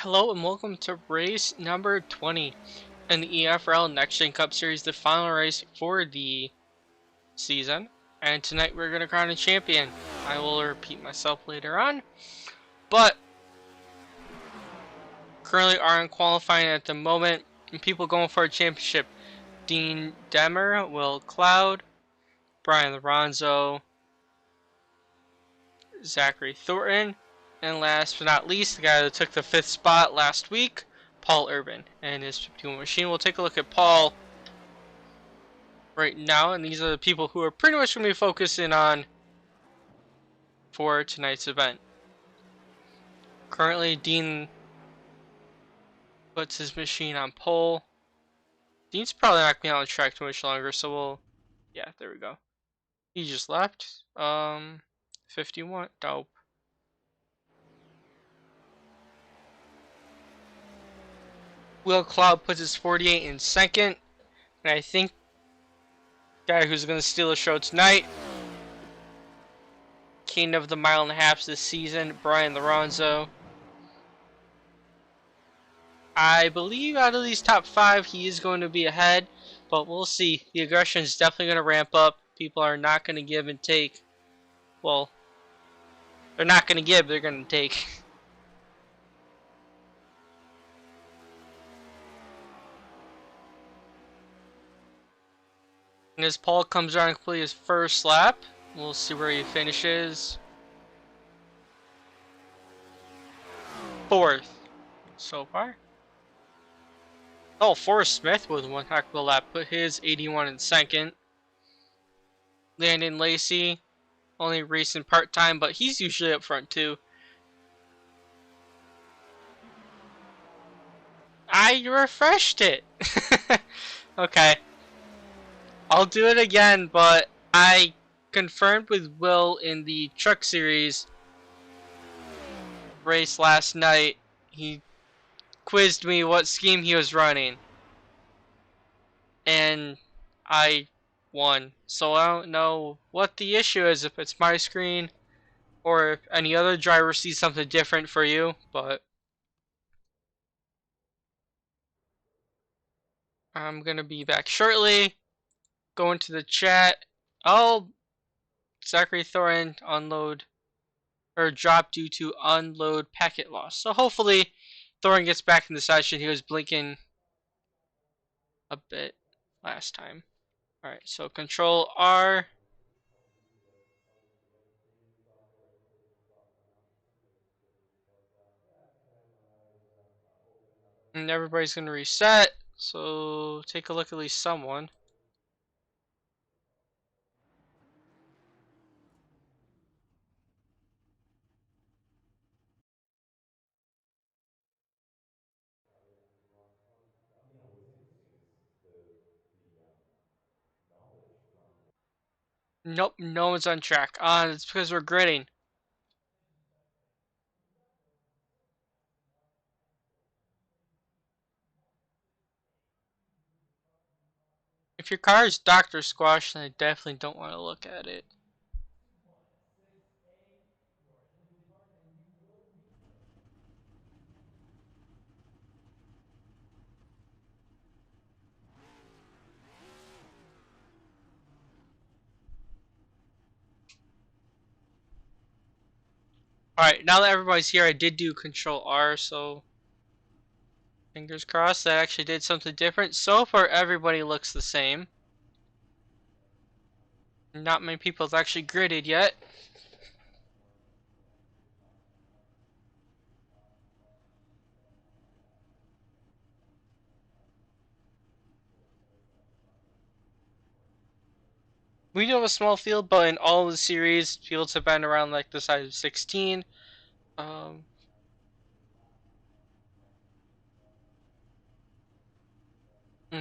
Hello and welcome to race number 20 in the EFRL Next Gen Cup Series, the final race for the season. And tonight we're going to crown a champion. I will repeat myself later on, but currently aren't qualifying at the moment. And people going for a championship: Dean Demmer, Will Cloud, Brian Lorenzo, Zachary Thornton, and last but not least, the guy that took the 5th spot last week, Paul Urban and his 51 machine. We'll take a look at Paul right now, and these are the people who are pretty much going to be focusing on for tonight's event. Currently, Dean puts his machine on pole. Dean's probably not going to be on the track too much longer, so yeah, there we go. He just left. 51, dope. Will Cloud puts his 48 in second, and I think the guy who's going to steal the show tonight, king of the mile and a half this season, Brian Lorenzo. I believe out of these top 5, he is going to be ahead, but we'll see. The aggression is definitely going to ramp up. People are not going to give and take. Well, they're not going to give, they're going to take. And as Paul comes around and completes his first lap, we'll see where he finishes. 4th so far. Oh, Forrest Smith with one heck of a lap, put his 81 in second. Landon Lacey, only racing part-time, but he's usually up front too. I refreshed it. Okay. I'll do it again, but I confirmed with Will in the Truck Series race last night. He quizzed me what scheme he was running, and I won. So I don't know what the issue is, if it's my screen or if any other driver sees something different for you, but I'm gonna be back shortly. Go into the chat. Oh, Zachary Thornton unload or drop due to unload packet loss. So hopefully Thornton gets back in the session. He was blinking a bit last time. Alright, so control R. And everybody's going to reset. So take a look at least someone. Nope, no one's on track. It's because we're gridding. If your car is Dr. Squash, then I definitely don't want to look at it. Alright, now that everybody's here, I did do control R, so fingers crossed that actually did something different. So far, everybody looks the same. Not many people have actually gridded yet. We do have a small field, but in all of the series, fields have been around like the size of 16. And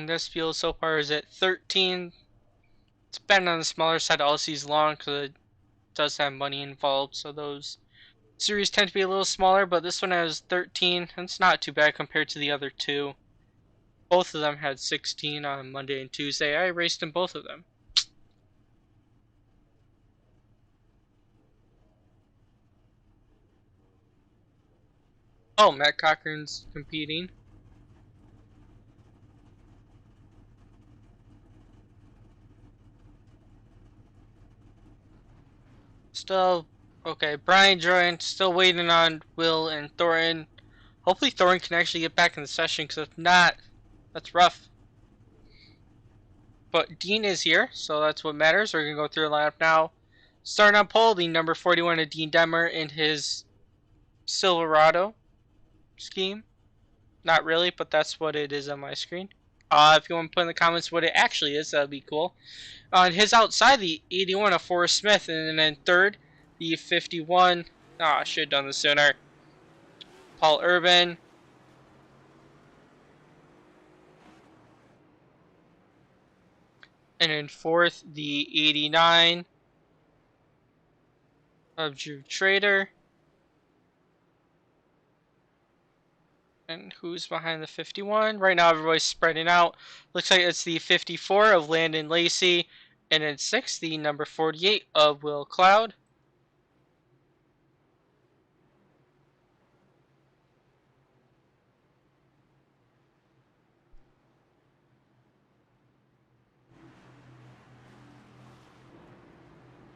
this field so far is at 13. It's been on the smaller side all season long because it does have money involved. So those series tend to be a little smaller, but this one has 13. It's not too bad compared to the other two. Both of them had 16 on Monday and Tuesday. I raced in both of them. Oh, Matt Cochran's competing. Still, okay, Brian joined, still waiting on Will and Thorin. Hopefully Thorin can actually get back in the session, because if not, that's rough. But Dean is here, so that's what matters. We're going to go through the lineup now. Starting on pole, the number 41 of Dean Demmer in his Silverado scheme. Not really, but that's what it is on my screen. If you want to put in the comments what it actually is, that would be cool. On his outside, the 81 of Forrest Smith, and then third, the 51. I should have done this sooner. Paul Urban. And then fourth, the 89 of Drew Trader. And who's behind the 51? Right now, everybody's spreading out. Looks like it's the 54 of Landon Lacey. And then sixth, the number 48 of Will Cloud.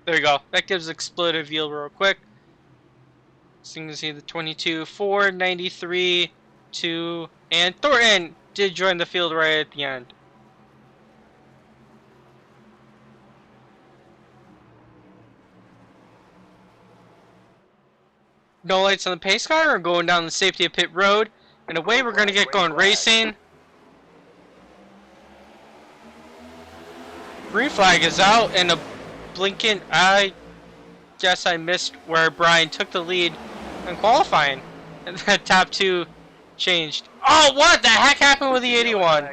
There you go. That gives exploitive yield real quick. So you can see the 22, 4, 93, 2, and Thornton did join the field right at the end. No lights on the pace car. We're going down the safety of pit road. And away we're going to get going racing. Green flag is out and a blinking. I guess I missed where Brian took the lead in qualifying. And the top two changed. Oh, what the heck happened with the 81?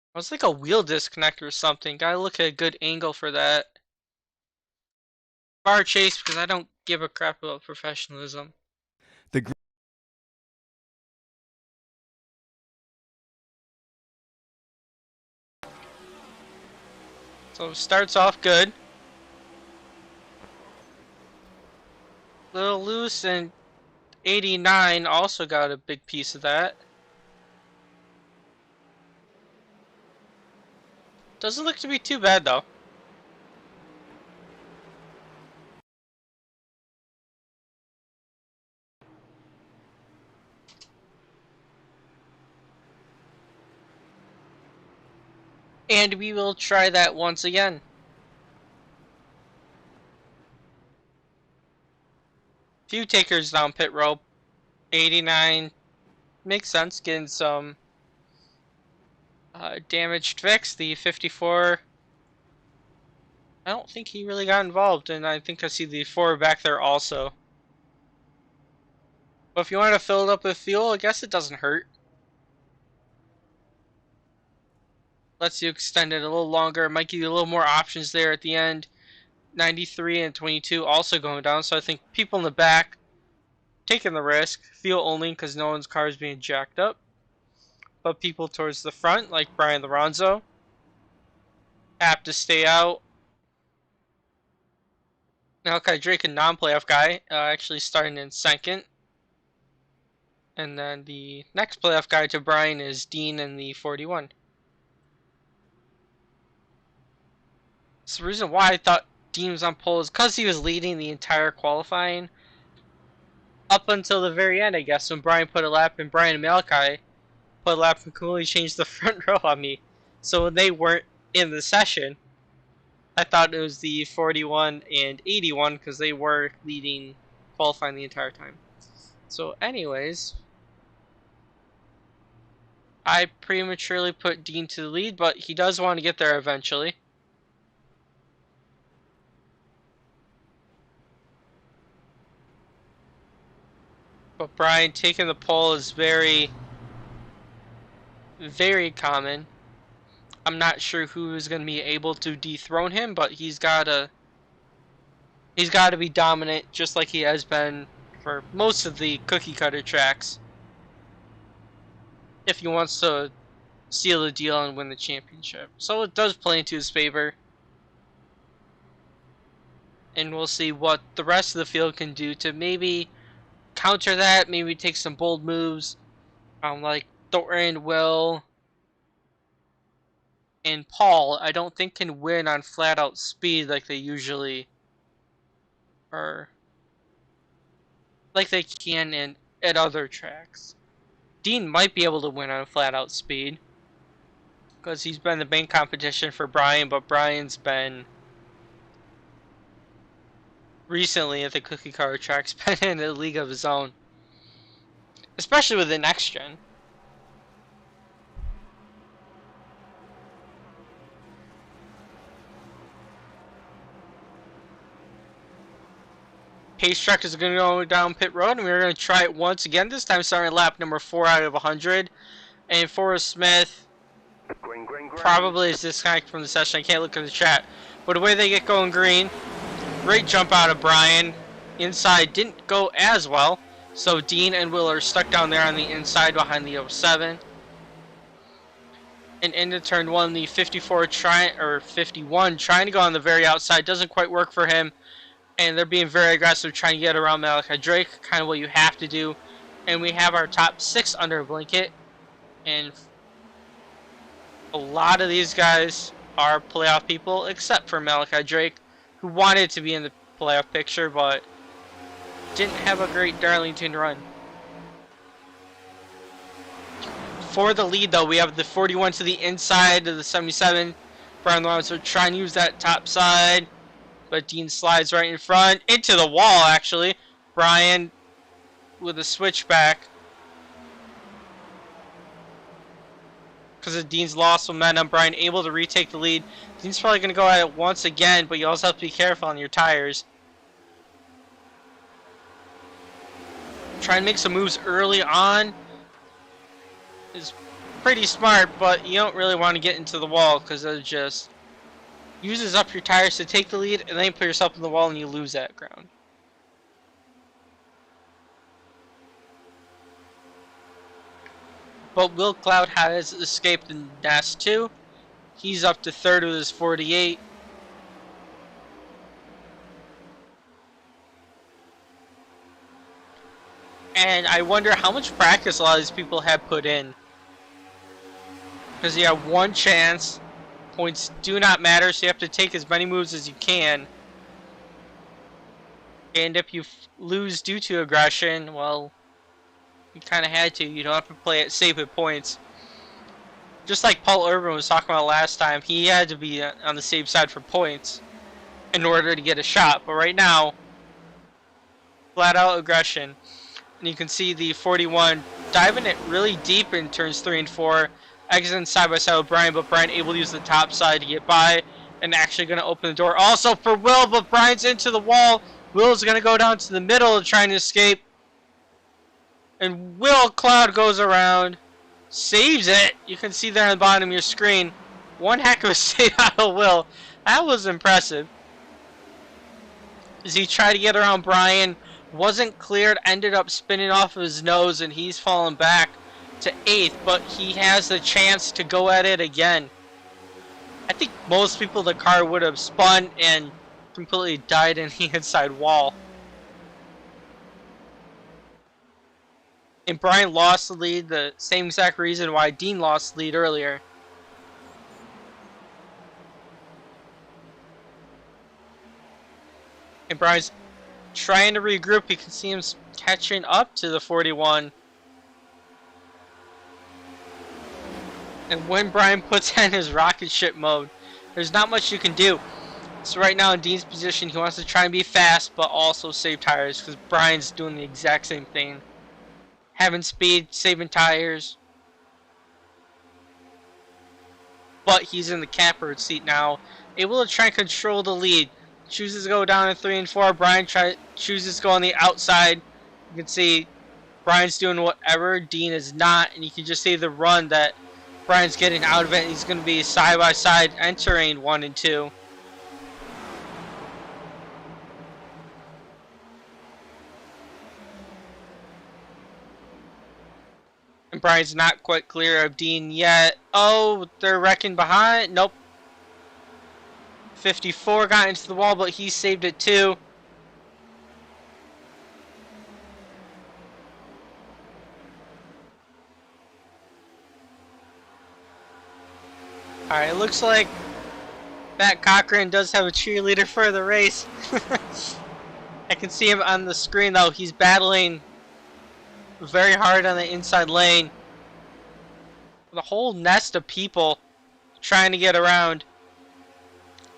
It was like a wheel disconnect or something. Gotta look at a good angle for that. Bar chase because I don't give a crap about professionalism. So starts off good. Little loose, and 89 also got a big piece of that. Doesn't look to be too bad though. And we will try that once again. Few takers down pit rope. 89 makes sense, getting some damaged fix. The 54, I don't think he really got involved, and I think I see the 4 back there also. But if you want to fill it up with fuel, I guess it doesn't hurt. Lets you extend it a little longer. Might give you a little more options there at the end. 93 and 22 also going down, so I think people in the back taking the risk. Fuel only because no one's car is being jacked up. But people towards the front, like Brian Lorenzo, apt to stay out. Malachi Drake, a non-playoff guy, actually starting in second. And then the next playoff guy to Brian is Dean in the 41. So the reason why I thought Dean was on pole is because he was leading the entire qualifying up until the very end, I guess, when Brian put a lap and Brian and Malachi put a lap and completely changed the front row on me. So when they weren't in the session, I thought it was the 41 and 81 because they were leading qualifying the entire time. So anyways, I prematurely put Dean to the lead, but he does want to get there eventually. But Brian taking the pole is very, very common. I'm not sure who is going to be able to dethrone him, but he's got to be dominant just like he has been for most of the cookie cutter tracks if he wants to seal the deal and win the championship. So it does play into his favor. And we'll see what the rest of the field can do to maybe counter that, maybe take some bold moves. Like Thornton, Will, and Paul, I don't think can win on flat out speed like they usually are, like they can at other tracks. Dean might be able to win on flat out speed because he's been the main competition for Brian, but Brian's been recently at the cookie cutter tracks been in a league of his own, especially with the next gen. Pace truck is going to go down pit road, and we're going to try it once again, this time starting at lap number 4 out of 100. And Forrest Smith probably is disconnected from the session. I can't look at the chat. But the way they get going green, great jump out of Brian. Inside didn't go as well, so Dean and Will are stuck down there on the inside behind the 07. And into turn 1, the 51 trying to go on the very outside. Doesn't quite work for him. And they're being very aggressive, trying to get around Malachi Drake, kind of what you have to do. And we have our top 6 under a blanket. And a lot of these guys are playoff people, except for Malachi Drake, who wanted to be in the playoff picture, but didn't have a great Darlington run. For the lead, though, we have the 41 to the inside of the 77. Brian Lawrence will try and use that top side. But Dean slides right in front, into the wall, actually. Brian with a switchback. Because of Dean's lost momentum, Brian able to retake the lead. Dean's probably going to go at it once again, but you also have to be careful on your tires. Try and make some moves early on is pretty smart, but you don't really want to get into the wall because it just uses up your tires to take the lead, and then you put yourself in the wall and you lose that ground. But Will Cloud has escaped in Dash 2. He's up to 3rd with his 48. And I wonder how much practice a lot of these people have put in. Because you have one chance. Points do not matter, so you have to take as many moves as you can. And if you lose due to aggression, well, you kind of had to. You don't have to play it safe with points. Just like Paul Urban was talking about last time, he had to be on the safe side for points in order to get a shot. But right now, flat out aggression. And you can see the 41 diving it really deep in turns 3 and 4. Exiting side by side with Brian, but Brian able to use the top side to get by and actually going to open the door also for Will, but Brian's into the wall. Will's going to go down to the middle trying to escape. And Will Cloud goes around, saves it. You can see there on the bottom of your screen. One heck of a save out of Will. That was impressive. As he tried to get around Brian, wasn't cleared, ended up spinning off of his nose, and he's fallen back to 8th, but he has the chance to go at it again. I think most people in the car would have spun and completely died in the inside wall. And Brian lost the lead, the same exact reason why Dean lost the lead earlier. And Brian's trying to regroup. You can see him catching up to the 41. And when Brian puts in his rocket ship mode, there's not much you can do. So right now in Dean's position, he wants to try and be fast, but also save tires, because Brian's doing the exact same thing. Having speed, saving tires. But he's in the catbird seat now, able to try and control the lead. Chooses to go down in 3 and 4. Brian chooses to go on the outside. You can see Brian's doing whatever. Dean is not, and you can just see the run that Brian's getting out of it. He's going to be side by side entering 1 and 2. And Brian's not quite clear of Dean yet. Oh, they're wrecking behind. Nope. 54 got into the wall, but he saved it too. Alright, it looks like Matt Cochran does have a cheerleader for the race. I can see him on the screen though. He's battling very hard on the inside lane. The whole nest of people trying to get around.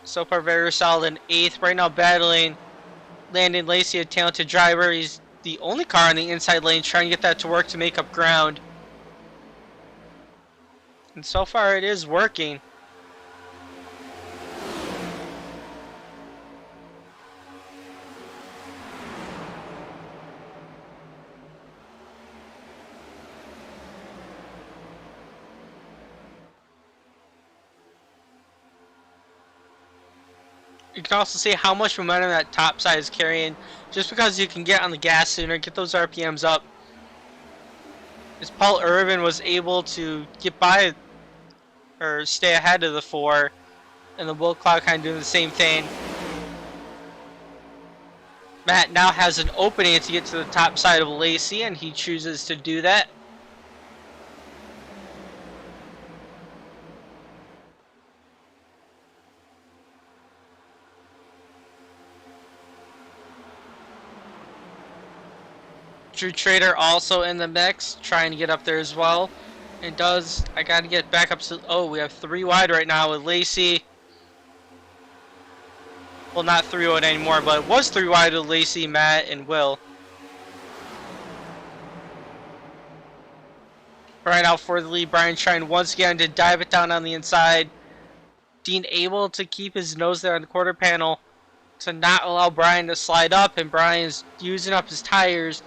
So far very solid in 8th. Right now battling Landon Lacey, a talented driver. He's the only car on the inside lane trying to get that to work to make up ground. And so far it is working. You can also see how much momentum that top side is carrying just because you can get on the gas sooner, get those RPMs up. As Paul Irvin was able to get by or stay ahead of the 4, and the Will Cloud kind of doing the same thing. Matt now has an opening to get to the top side of Lacey, and he chooses to do that. Drew Trader also in the mix, trying to get up there as well. And does, I gotta get back up to, oh, we have 3 wide right now with Lacey. Well, not 3 wide anymore, but it was 3 wide with Lacey, Matt, and Will. Right out for the lead, Brian trying once again to dive it down on the inside. Dean able to keep his nose there on the quarter panel to not allow Brian to slide up, and Brian's using up his tires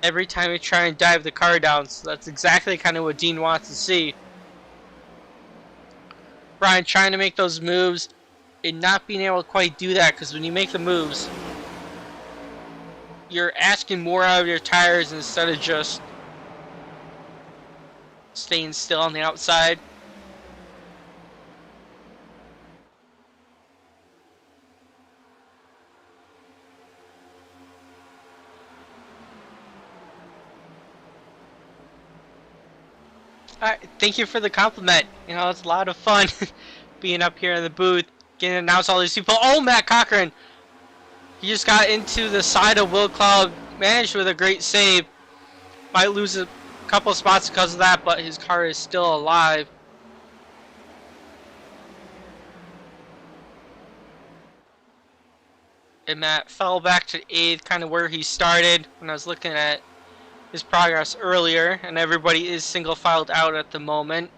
every time he tries and dive the car down. So that's exactly kind of what Dean wants to see. Brian trying to make those moves and not being able to quite do that, because when you make the moves, you're asking more out of your tires instead of just staying still on the outside. Alright, thank you for the compliment. You know, it's a lot of fun being up here in the booth, getting to announce all these people. Oh, Matt Cochran! He just got into the side of Will Cloud, managed with a great save. Might lose a couple spots because of that, but his car is still alive. And Matt fell back to 8th, kind of where he started when I was looking at his progress earlier, and everybody is single filed out at the moment.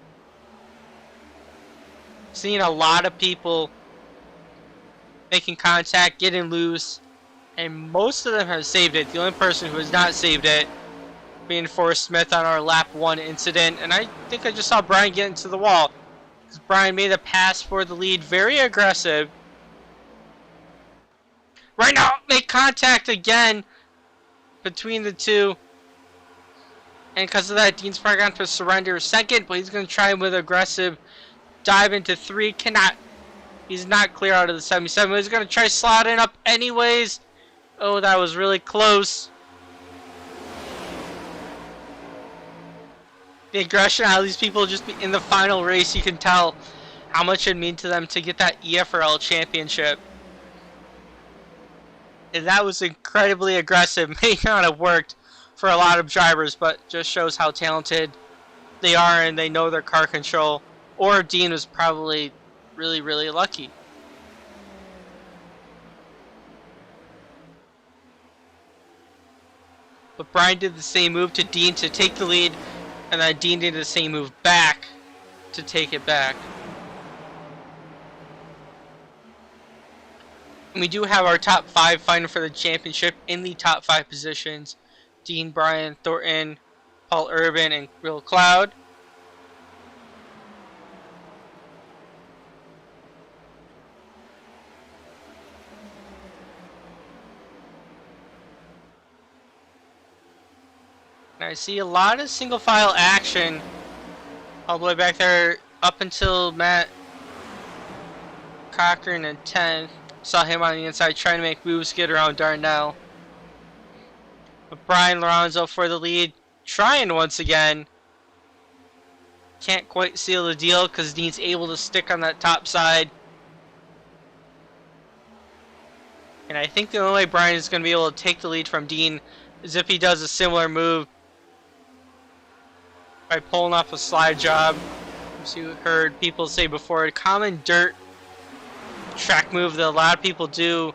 Seeing a lot of people making contact, getting loose, and most of them have saved it. The only person who has not saved it being Forrest Smith on our lap 1 incident, and I think I just saw Brian get into the wall. Brian made a pass for the lead, very aggressive. Right now, make contact again between the two. And because of that, Dean's probably going to surrender second, but he's going to try with aggressive dive into 3. Cannot. He's not clear out of the 77. He's going to try sliding up anyways. Oh, that was really close. The aggression out of these people just be in the final race, you can tell how much it means to them to get that EFRL championship. And that was incredibly aggressive. May not have worked for a lot of drivers, but just shows how talented they are and they know their car control. Or Dean was probably really, really lucky. But Brian did the same move to Dean to take the lead, and then Dean did the same move back to take it back. And we do have our top 5 fighting for the championship in the top 5 positions. Dean, Brian, Thornton, Paul Urban, and Will Cloud. And I see a lot of single file action all the way back there up until Matt Cochran in 10th. Saw him on the inside trying to make moves, get around Darnell. But Brian Lorenzo for the lead, trying once again. Can't quite seal the deal because Dean's able to stick on that top side. And I think the only way Brian is going to be able to take the lead from Dean is if he does a similar move by pulling off a slide job. As you heard people say before, a common dirt track move that a lot of people do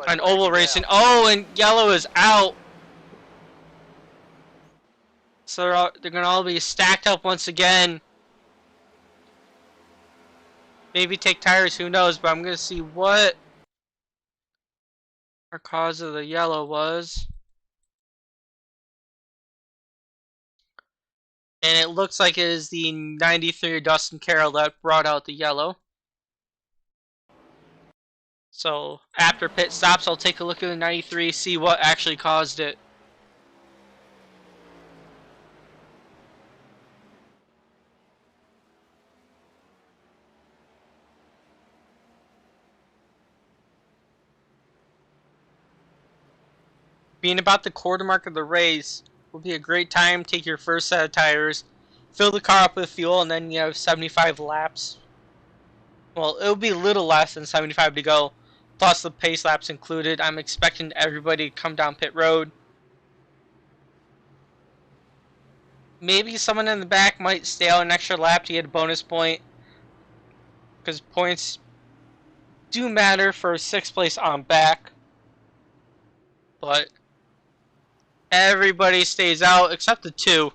on oval racing. Oh, and yellow is out. So they're going to all be stacked up once again. Maybe take tires, who knows, but I'm going to see what our cause of the yellow was. And it looks like it is the 93 Dustin Carroll that brought out the yellow. So after pit stops, I'll take a look at the 93, see what actually caused it. Being about the quarter mark of the race will be a great time. Take your first set of tires, fill the car up with fuel, and then you have 75 laps. Well, it'll be a little less than 75 to go, plus the pace laps included. I'm expecting everybody to come down pit road. Maybe someone in the back might stay out an extra lap to get a bonus point, because points do matter for 6th place on back. But everybody stays out except the 2.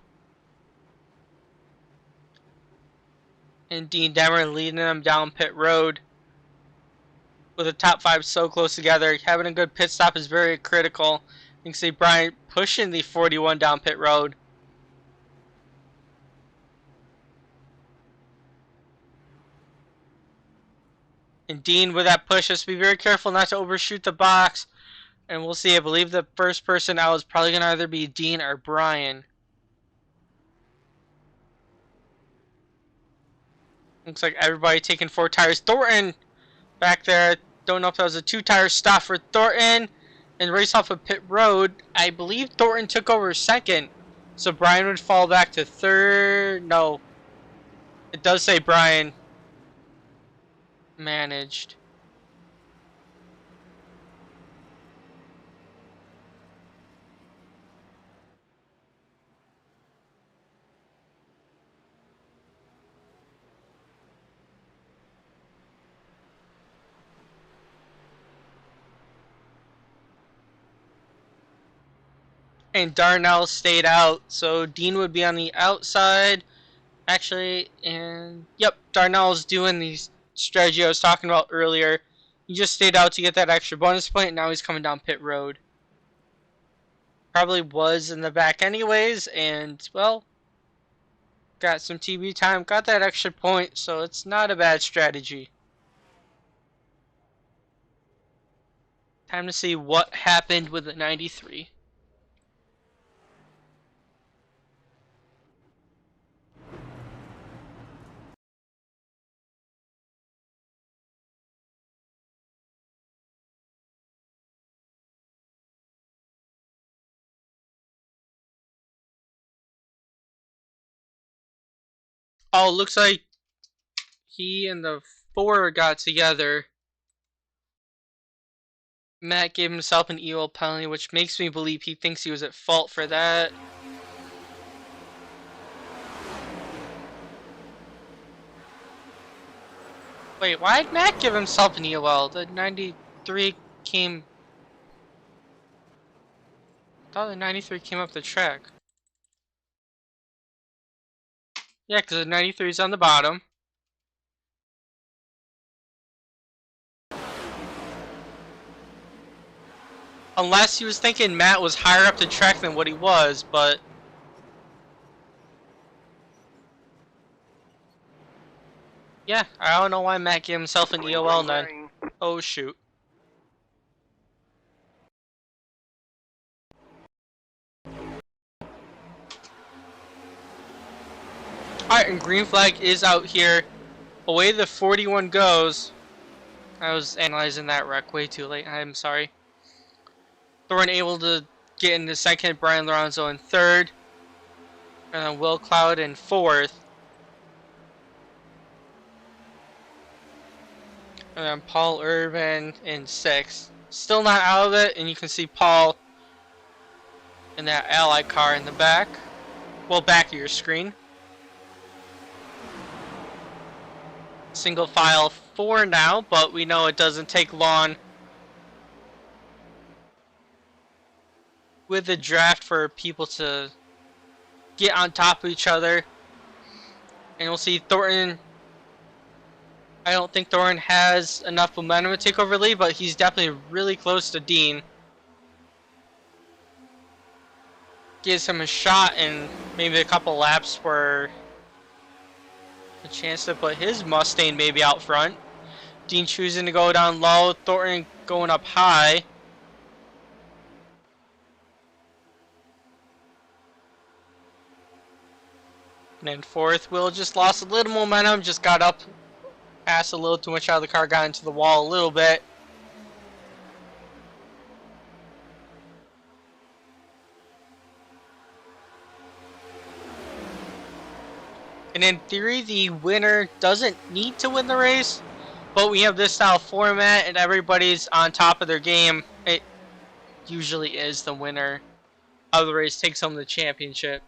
And Dean Demeron leading them down pit road. With the top 5 so close together, having a good pit stop is very critical. You can see Brian pushing the 41 down pit road. And Dean with that push, just be very careful not to overshoot the box. And we'll see. I believe the first person out is probably going to either be Dean or Brian. Looks like everybody taking 4 tires. Thornton back there. Don't know if that was a 2-tire stop for Thornton. And race off of pit road. I believe Thornton took over 2nd. So Brian would fall back to 3rd. No. It does say Brian managed. And Darnell stayed out, so Dean would be on the outside. Actually, and yep, Darnell's doing the strategy I was talking about earlier. He just stayed out to get that extra bonus point, and now he's coming down pit road. Probably was in the back anyways, and, well, got some TV time, got that extra point, so it's not a bad strategy. Time to see what happened with the 93. Oh, looks like he and the 4 got together. Matt gave himself an EOL penalty, which makes me believe he thinks he was at fault for that. Wait, why did Matt give himself an EOL? The 93 came... I thought the 93 came up the track. Yeah, because the 93 is on the bottom. Unless he was thinking Matt was higher up the track than what he was, but... yeah, I don't know why Matt gave himself an EOL then. Oh, shoot. white and green flag is out here. Away the 41 goes. I was analyzing that wreck way too late. I'm sorry. Thorn able to get into second. Brian Lorenzo in third. And then Will Cloud in fourth. And then Paul Irvin in sixth. Still not out of it. And you can see Paul in that ally car in the back. Well, back of your screen. Single file 4 now, but we know it doesn't take long with the draft for people to get on top of each other. And we'll see Thornton. I don't think Thornton has enough momentum to take over the lead, but he's definitely really close to Dean. Gives him a shot and maybe a couple laps for a chance to put his Mustang maybe out front. Dean choosing to go down low, Thornton going up high. And then fourth, Will just lost a little momentum, just got up, passed a little too much out of the car, got into the wall a little bit. And in theory, the winner doesn't need to win the race, but we have this style format and everybody's on top of their game. It usually is the winner of the race takes home the championship.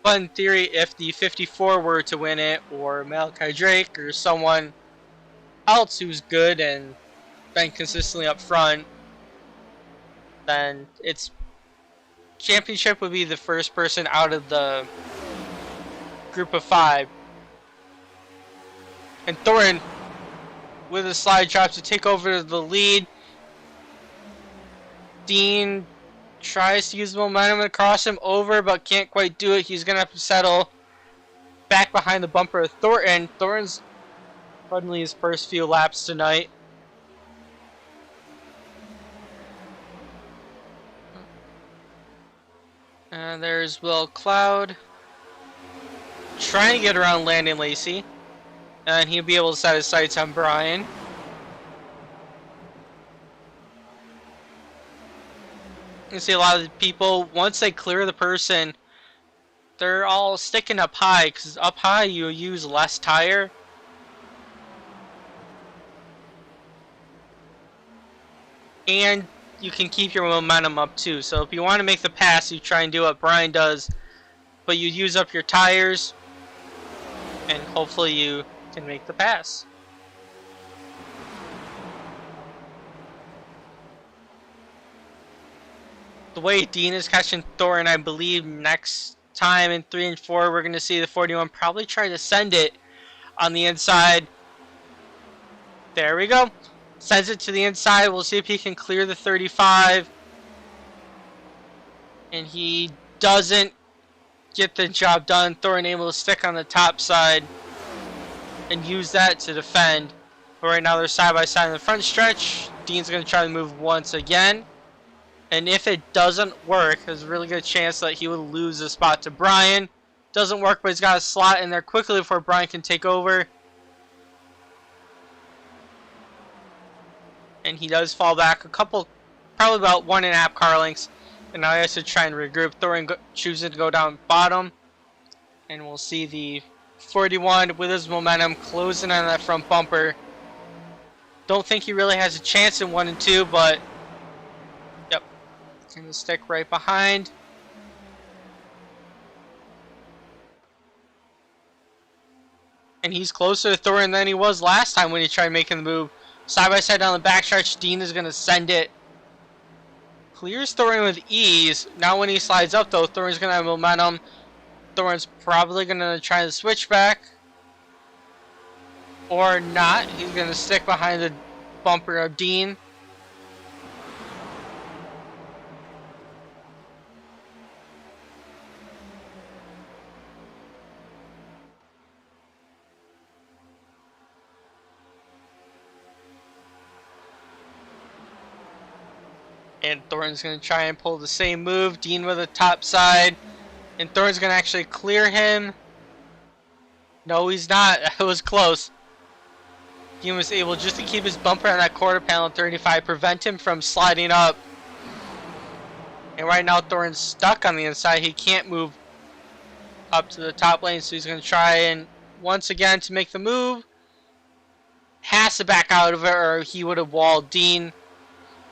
But in theory, if the 54 were to win it, or Malachi Drake, or someone else who's good and been consistently up front, then its championship would be the first person out of the group of 5. And Thornton with a slide drop to take over the lead. Dean tries to use the momentum to cross him over, but can't quite do it. He's going to have to settle back behind the bumper of Thornton. Thornton's suddenly his first few laps tonight. And there's Will Cloud trying to get around Landon Lacey. And he'll be able to set his sights on Brian. You see a lot of the people, once they clear the person, they're all sticking up high, because up high you use less tire. And you can keep your momentum up too. So if you want to make the pass, you try and do what Brian does, but you use up your tires, and hopefully you can make the pass. The way Dean is catching Thornton, I believe next time in 3 and 4, we're going to see the 41 probably try to send it on the inside. There we go. Sends it to the inside. We'll see if he can clear the 35. And he doesn't get the job done. Thornton able to stick on the top side and use that to defend. But right now they're side by side in the front stretch. Dean's going to try to move once again. And if it doesn't work, there's a really good chance that he would lose the spot to Brian. Doesn't work, but he's got a slot in there quickly before Brian can take over. And he does fall back a couple, probably about 1.5 car lengths. And now he has to try and regroup. Thornton choosing to go down bottom. And we'll see the 41 with his momentum closing on that front bumper. Don't think he really has a chance in 1 and 2, but yep, gonna stick right behind. And he's closer to Thornton than he was last time when he tried making the move. Side by side down the backstretch, Dean is gonna send it. Clears Thornton with ease. Now when he slides up though, Thornton's gonna have momentum. Thornton's probably gonna try to switch back. Or not. He's gonna stick behind the bumper of Dean. And Thornton's going to try and pull the same move. Dean with a top side. And Thorne's gonna actually clear him. No, he's not. It was close. He was able just to keep his bumper on that quarter panel 35, prevent him from sliding up. And right now Thorne's stuck on the inside. He can't move up to the top lane, so he's going to try and once again to make the move. Has to back out of it or he would have walled Dean.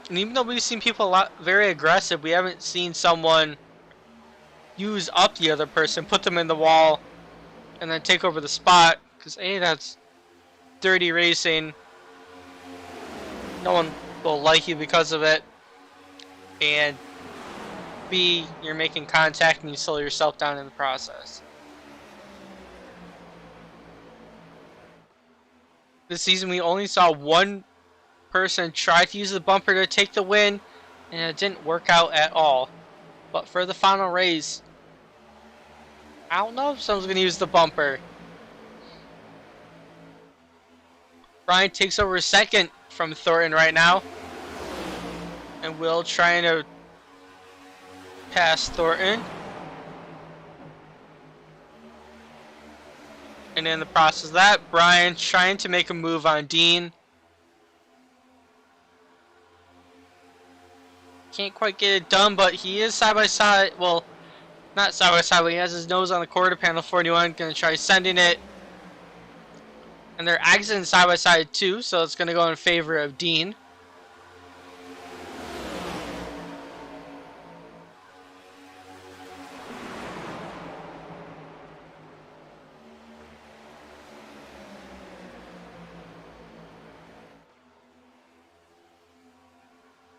And even though we've seen people a lot very aggressive, we haven't seen someone use up the other person, put them in the wall, and then take over the spot. Because A, that's dirty racing. No one will like you because of it. And B, you're making contact and you slow yourself down in the process. This season we only saw one person try to use the bumper to take the win, and it didn't work out at all. But for the final race, I don't know if someone's going to use the bumper. Brian takes over second from Thornton right now. And Will trying to pass Thornton. And in the process of that, Brian trying to make a move on Dean. Can't quite get it done, but he is side by side. Well, not side by side, but he has his nose on the quarter panel 41. Going to try sending it. And they're exiting side by side too, so it's going to go in favor of Dean.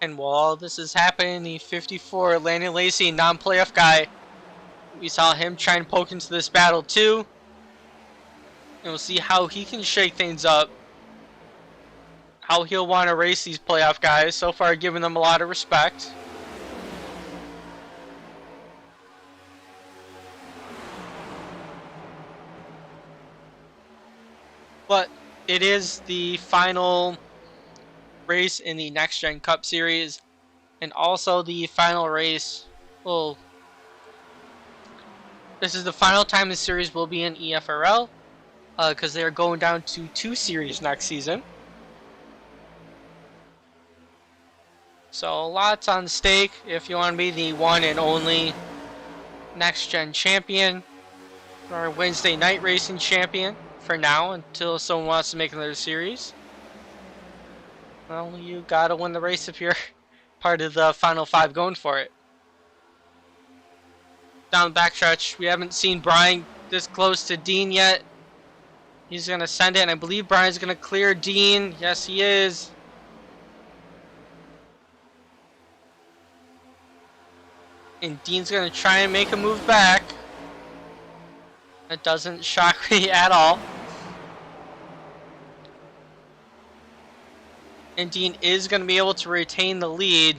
And while this is happening, the 54 Landon Lacey, non-playoff guy, we saw him try and poke into this battle too. And we'll see how he can shake things up. How he'll want to race these playoff guys. So far, giving them a lot of respect. But it is the final race in the Next Gen Cup Series. And also the final race. Well, this is the final time the series will be in EFRL. Because they are going down to 2 series next season. So lots on stake if you want to be the one and only Next Gen champion. Or Wednesday night racing champion for now until someone wants to make another series. Well, you gotta win the race if you're part of the final 5 going for it. Down the backstretch, we haven't seen Brian this close to Dean yet. He's going to send it, and I believe Brian's going to clear Dean. Yes, he is. And Dean's going to try and make a move back. That doesn't shock me at all. And Dean is going to be able to retain the lead.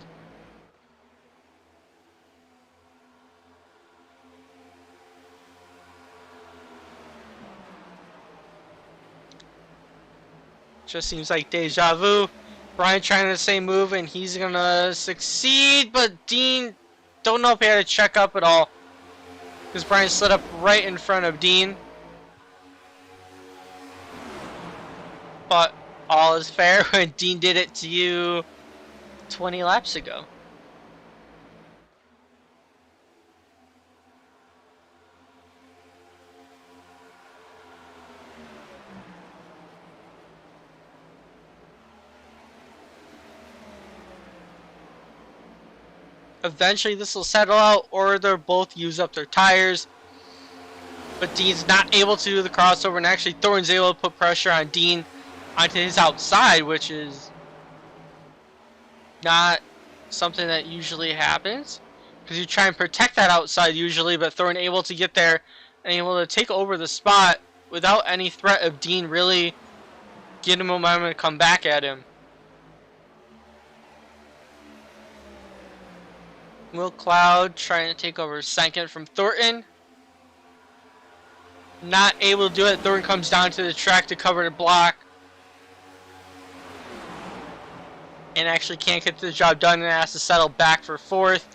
Just seems like deja vu. Brian trying the same move and he's gonna succeed, but Dean, don't know if he had to check up at all. Because Brian slid up right in front of Dean. But all is fair when Dean did it to you 20 laps ago. Eventually this will settle out, or they'll both use up their tires. But Dean's not able to do the crossover, and actually Thorne's able to put pressure on Dean onto his outside, which is not something that usually happens. Because you try and protect that outside usually, but Thorne able to get there and able to take over the spot without any threat of Dean really getting momentum to come back at him. Will Cloud trying to take over second from Thornton. Not able to do it. Thornton comes down to the track to cover the block. And actually can't get the job done and has to settle back for 4th.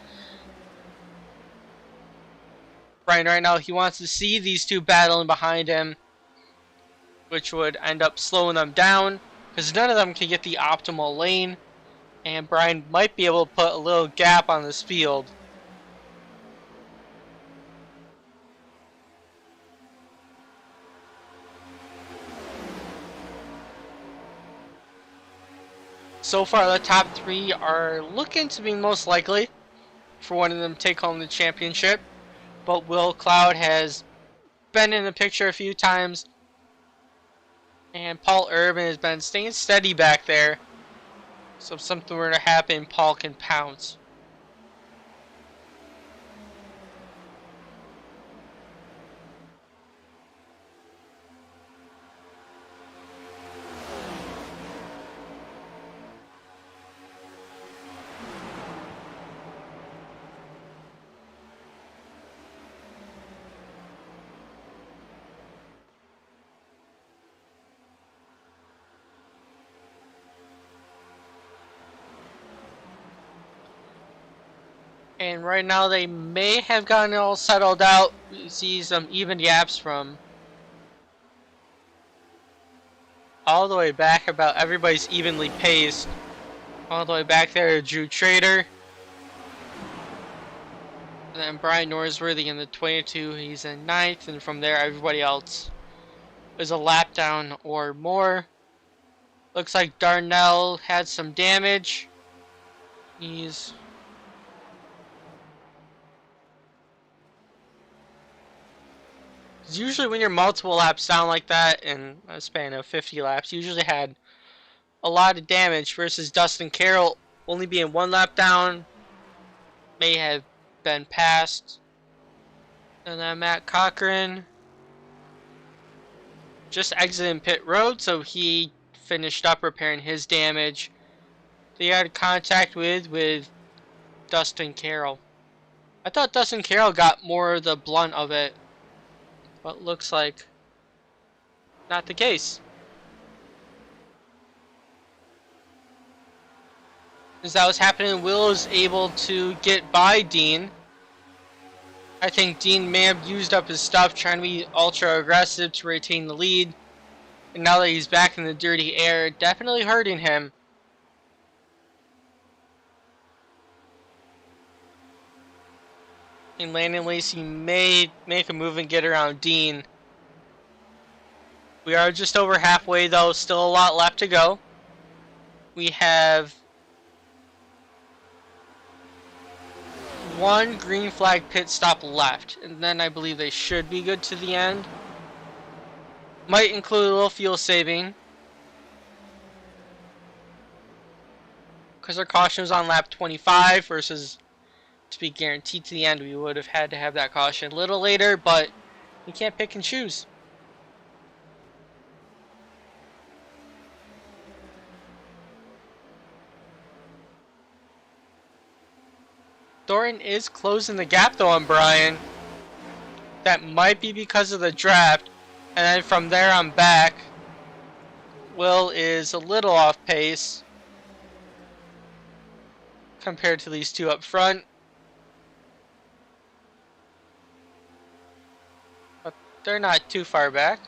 Brian right now, he wants to see these two battling behind him, which would end up slowing them down because none of them can get the optimal lane, and Brian might be able to put a little gap on this field. So far, the top three are looking to be most likely for one of them to take home the championship, but Will Cloud has been in the picture a few times, and Paul Urban has been staying steady back there. So if something were to happen, Paul can pounce. And right now they may have gotten it all settled out. We see some even yaps from all the way back, about everybody's evenly paced. All the way back there to Drew Trader. And then Brian Norsworthy in the 22, he's in 9th, and from there everybody else is a lap down or more. Looks like Darnell had some damage. He's usually when you're multiple laps down like that in a span of 50 laps, you usually had a lot of damage versus Dustin Carroll only being 1 lap down, may have been passed. And then Matt Cochran just exited pit road, so he finished up repairing his damage that he had contact with Dustin Carroll. I thought Dustin Carroll got more of the blunt of it, but looks like not the case. As that was happening, Will was able to get by Dean. I think Dean may have used up his stuff trying to be ultra aggressive to retain the lead. And now that he's back in the dirty air, definitely hurting him. And Landon Lacey may make a move and get around Dean. We are just over halfway though, still a lot left to go. We have 1 green flag pit stop left, and then I believe they should be good to the end. Might include a little fuel saving, because our caution was on lap 25 versus to be guaranteed to the end, we would have had to have that caution a little later, but we can't pick and choose. Thorin is closing the gap though on Brian. That might be because of the draft. And then from there on back, Will is a little off pace compared to these two up front. But they're not too far back.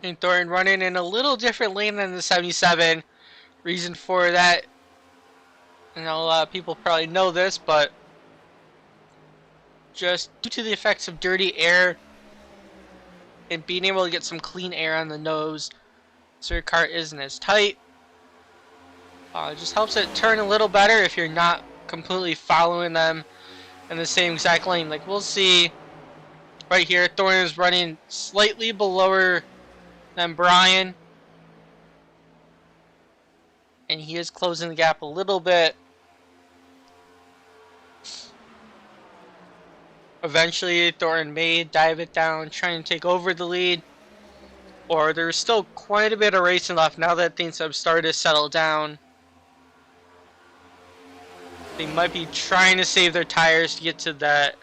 And Thorin running in a little different lane than the 77. Reason for that, I know a lot of people probably know this, but just due to the effects of dirty air and being able to get some clean air on the nose, so your car isn't as tight. It just helps it turn a little better if you're not completely following them in the same exact lane. Like we'll see right here, Thorin is running slightly below than Brian, and he is closing the gap a little bit. Eventually, Thorin may dive it down, trying to take over the lead. Or there's still quite a bit of racing left now that things have started to settle down. They might be trying to save their tires to get to that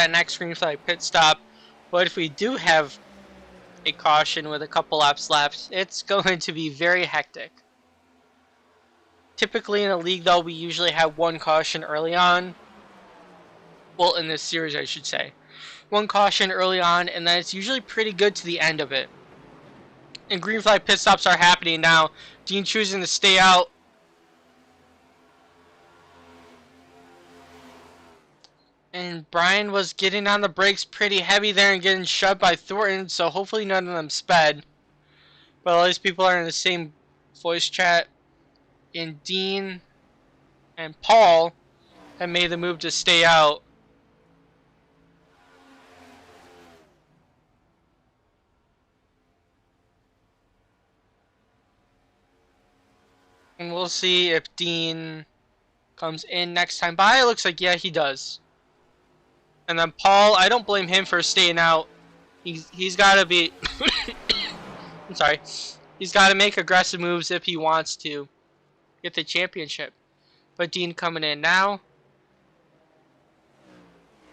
next green flag pit stop. But if we do have a caution with a couple laps left, it's going to be very hectic. Typically in a league though, we usually have one caution early on. Well, in this series I should say. One caution early on, and then it's usually pretty good to the end of it. And green flag pit stops are happening now. Dean choosing to stay out. And Brian was getting on the brakes pretty heavy there and getting shoved by Thornton, so hopefully none of them sped. But all these people are in the same voice chat. And Dean and Paul have made the move to stay out. And we'll see if Dean comes in next time by. It looks like, yeah, he does. And then Paul, I don't blame him for staying out. He's got to be... I'm sorry. He's got to make aggressive moves if he wants to get the championship. But Dean coming in now.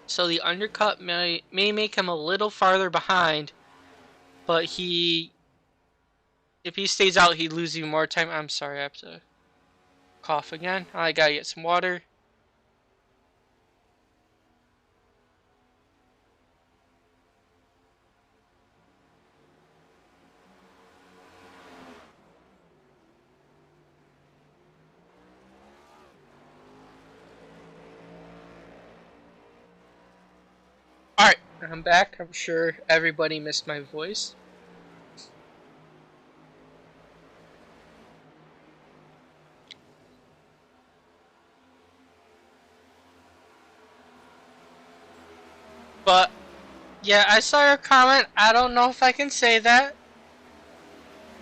So the undercut may make him a little farther behind. But if he stays out, he'd lose even more time. I'm sorry, I have to cough again. I gotta get some water. Alright, I'm back. I'm sure everybody missed my voice. But, yeah, I saw your comment. I don't know if I can say that.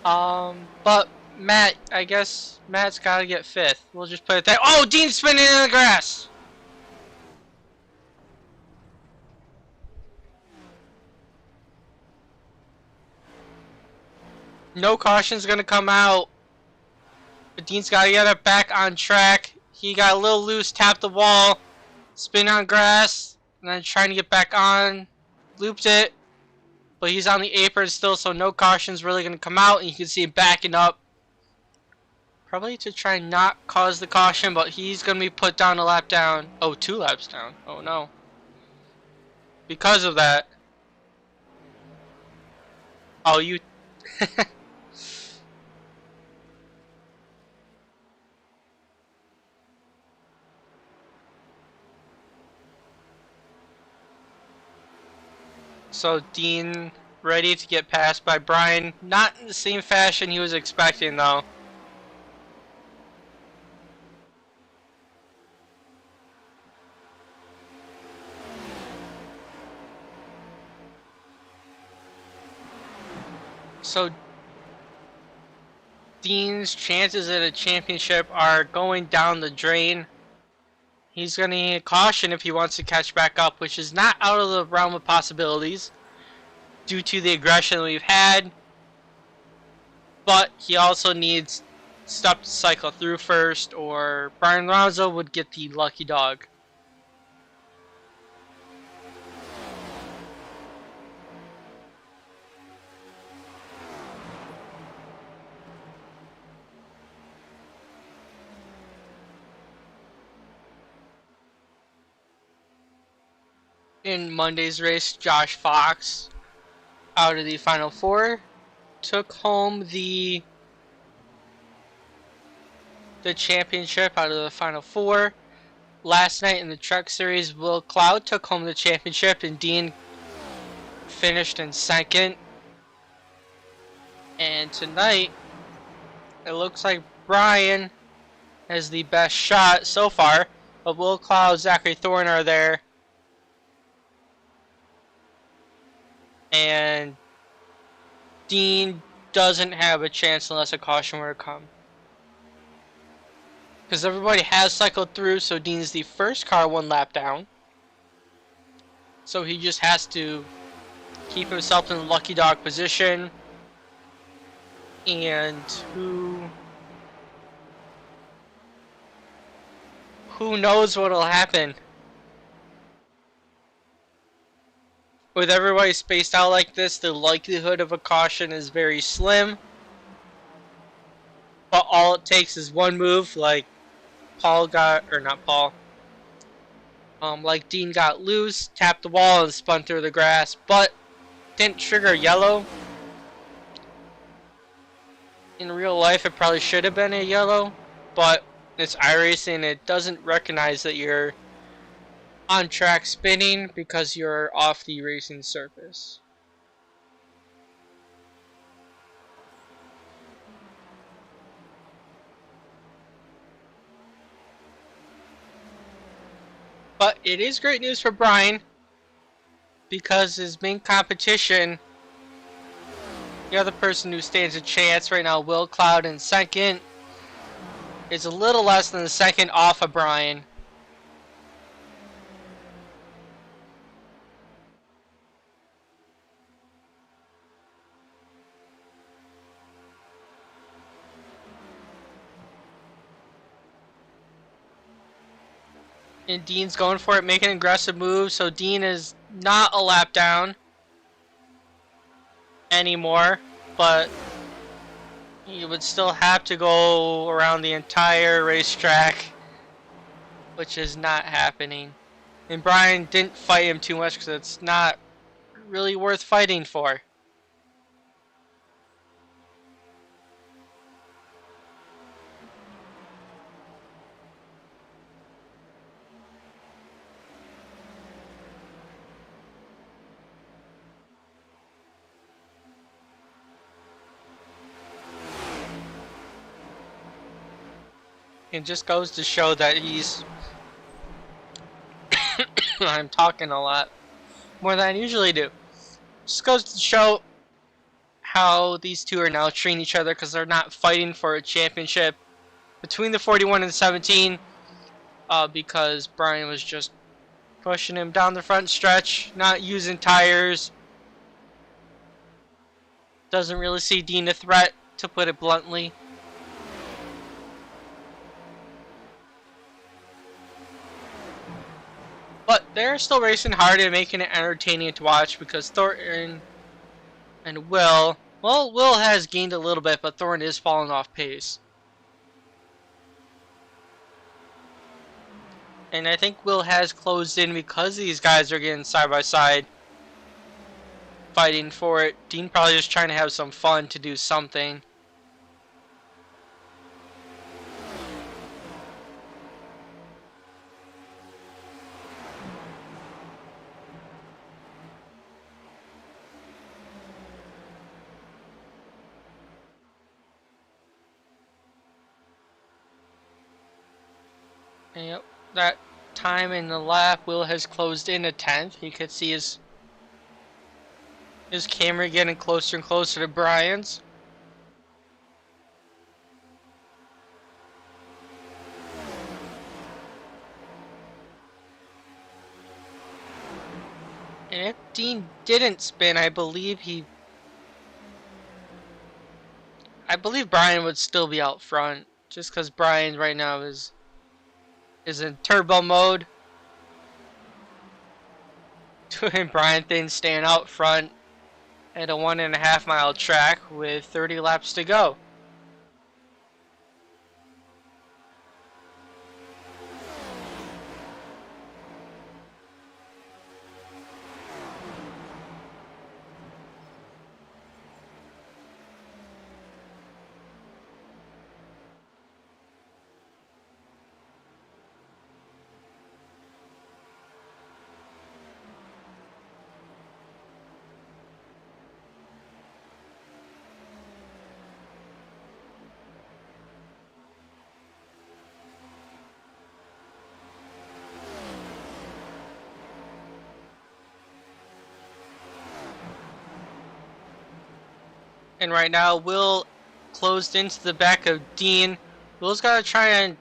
But Matt, I guess Matt's gotta get 5th. We'll just put it there. Oh, Dean's spinning in the grass! No caution's gonna come out. But Dean's gotta get it back on track. He got a little loose, tapped the wall, spin on grass, and then trying to get back on. Looped it. But he's on the apron still, so no caution's really gonna come out, and you can see him backing up. Probably to try and not cause the caution, but he's gonna be put down a lap down. Oh, 2 laps down. Oh no. Because of that. Oh, you... So Dean ready to get passed by Brian. Not in the same fashion he was expecting though. So Dean's chances at a championship are going down the drain. He's going to need caution if he wants to catch back up, which is not out of the realm of possibilities due to the aggression we've had. But he also needs stuff to cycle through first, or Brian Ronzo would get the lucky dog. In Monday's race, Josh Fox, out of the Final Four, took home the championship out of the Final Four. Last night in the Truck Series, Will Cloud took home the championship, and Dean finished in 2nd. And tonight, it looks like Brian has the best shot so far, but Will Cloud, Zachary Thorne are there. And Dean doesn't have a chance unless a caution were to come. Because everybody has cycled through, so Dean's the first car 1 lap down. So he just has to keep himself in the lucky dog position. And who knows what'll happen? With everybody spaced out like this, the likelihood of a caution is very slim. But all it takes is one move, like Paul got, or not Paul, like Dean got loose, tapped the wall, and spun through the grass, but didn't trigger yellow. In real life, it probably should have been a yellow, but it's iRacing. It doesn't recognize that you're on track spinning because you're off the racing surface. But it is great news for Brian because his main competition, the other person who stands a chance right now, Will Cloud in second, is a little less than a second off of Brian. And Dean's going for it, making an aggressive move, so Dean is not a lap down anymore, but he would still have to go around the entire racetrack, which is not happening. And Brian didn't fight him too much because it's not really worth fighting for. It just goes to show that he's... I'm talking a lot more than I usually do. Just goes to show how these two are now treating each other because they're not fighting for a championship between the 41 and the 17 because Brian was just pushing him down the front stretch, not using tires. Doesn't really see Dean a threat, to put it bluntly. But they're still racing hard and making it entertaining to watch because Thornton and Will... Well, Will has gained a little bit, but Thornton is falling off pace. And I think Will has closed in because these guys are getting side by side, fighting for it. Dean probably just trying to have some fun to do something. And yep, that time in the lap, Will has closed in a 10th. You could see his camera getting closer and closer to Brian's. And if Dean didn't spin, I believe Brian would still be out front, just because Brian right now is in turbo mode. Doing Brian things, staying out front at a 1.5 mile track with 30 laps to go. And right now, Will closed into the back of Dean. Will's got to try and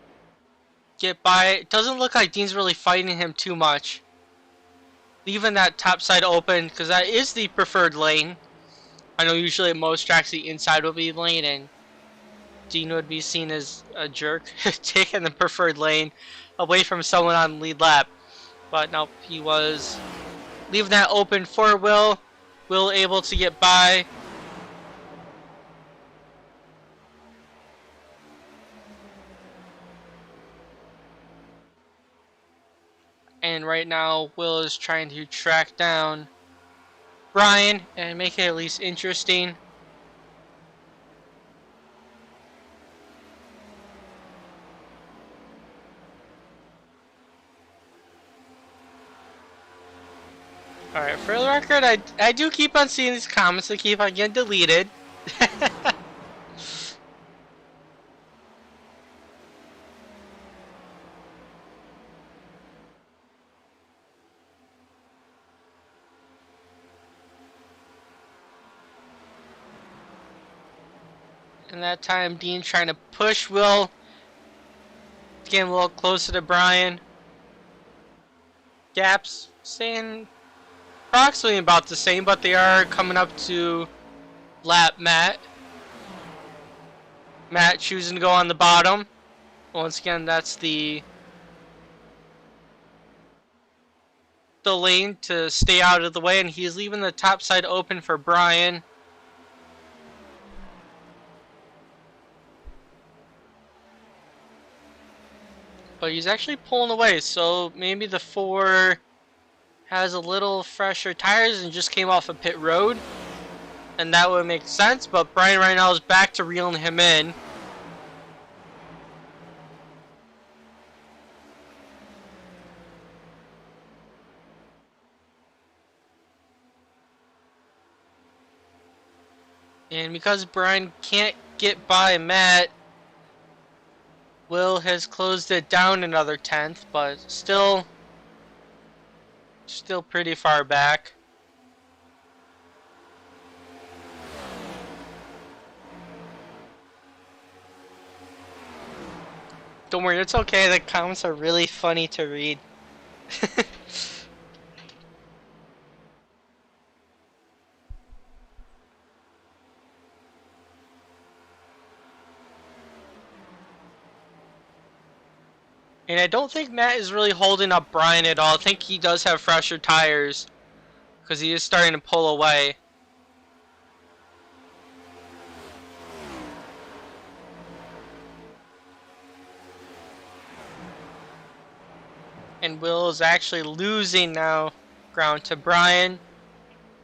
get by. It doesn't look like Dean's really fighting him too much. leaving that top side open because that is the preferred lane. I know usually at most tracks the inside will be the lane, and Dean would be seen as a jerk taking the preferred lane away from someone on lead lap. But nope, he was leaving that open for Will. Will able to get by. And right now, Will is trying to track down Brian and make it at least interesting. Alright, for the record, I do keep on seeing these comments that keep on getting deleted. And that time, Dean trying to push Will, getting a little closer to Brian. Gaps staying approximately about the same, but they are coming up to lap Matt. Matt choosing to go on the bottom. Once again, that's the lane to stay out of the way, and he's leaving the top side open for Brian. But he's actually pulling away, so maybe the 4 has a little fresher tires and just came off a pit road. And that would make sense, but Brian right now is back to reeling him in. And because Brian can't get by Matt, Will has closed it down another 10th, but still pretty far back. Don't worry, it's okay. The comments are really funny to read. And I don't think Matt is really holding up Brian at all. I think he does have fresher tires because he is starting to pull away. And Will is actually losing now ground to Brian.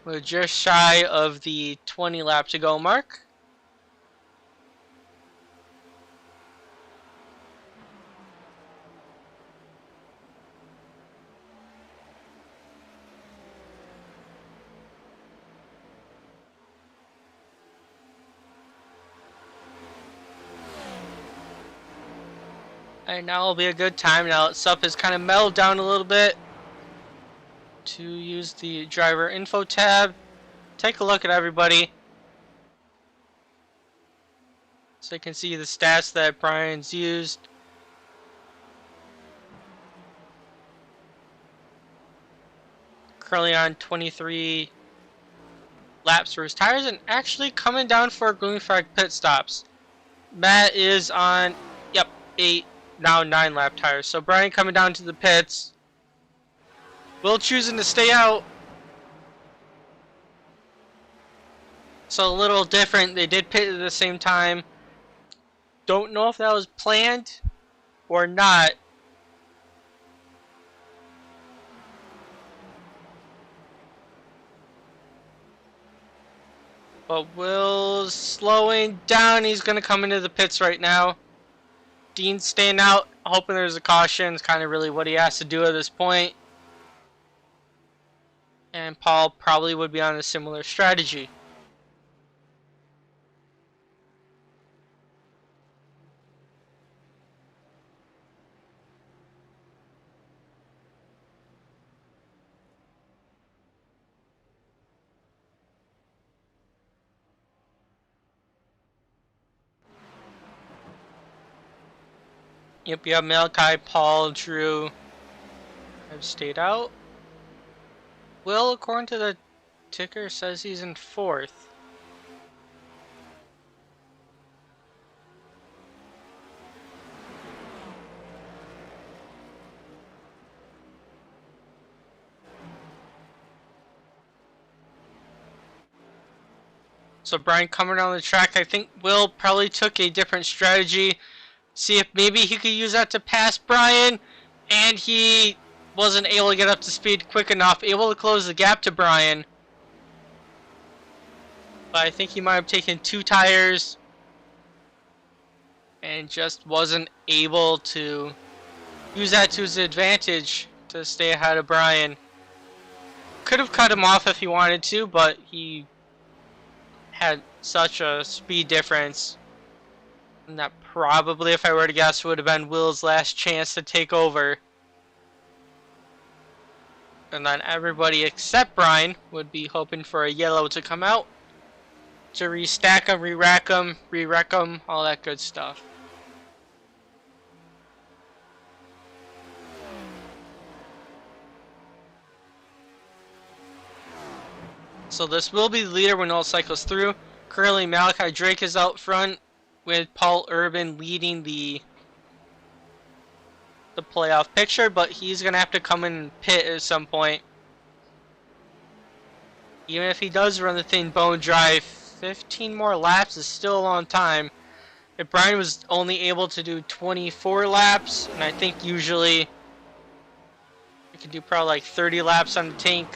We're just shy of the 20 lap to go mark. And now will be a good time. Now Sup has kind of mellowed down a little bit to use the driver info tab. Take a look at everybody. So you can see the stats that Brian's used. Currently on 23 laps for his tires and actually coming down for green flag pit stops. Matt is on, 8, now 9 lap tires. So Brian coming down to the pits. Will choosing to stay out. So a little different. They did pit at the same time. Don't know if that was planned or not. But Will's slowing down. He's going to come into the pits right now. Dean's staying out, hoping there's a caution. It's kind of really what he has to do at this point. And Paul probably would be on a similar strategy. Yep, you have Malachi, Paul, Drew have stayed out. Will, according to the ticker, says he's in 4th. So Brian coming down the track, I think Will probably took a different strategy. See if maybe he could use that to pass Brian. And he wasn't able to get up to speed quick enough. Able to close the gap to Brian. But I think he might have taken 2 tires. And just wasn't able to use that to his advantage to stay ahead of Brian. Could have cut him off if he wanted to, but he had such a speed difference. And that probably, if I were to guess, would have been Will's last chance to take over. And then everybody except Brian would be hoping for a yellow to come out to restack them, re-wreck them, all that good stuff. So this will be the leader when all cycles through. Currently Malachi Drake is out front with Paul Urban leading the playoff picture, but he's going to have to come in and pit at some point. Even if he does run the thing bone dry, 15 more laps is still a long time. If Brian was only able to do 24 laps, and I think usually you could do probably like 30 laps on the tank.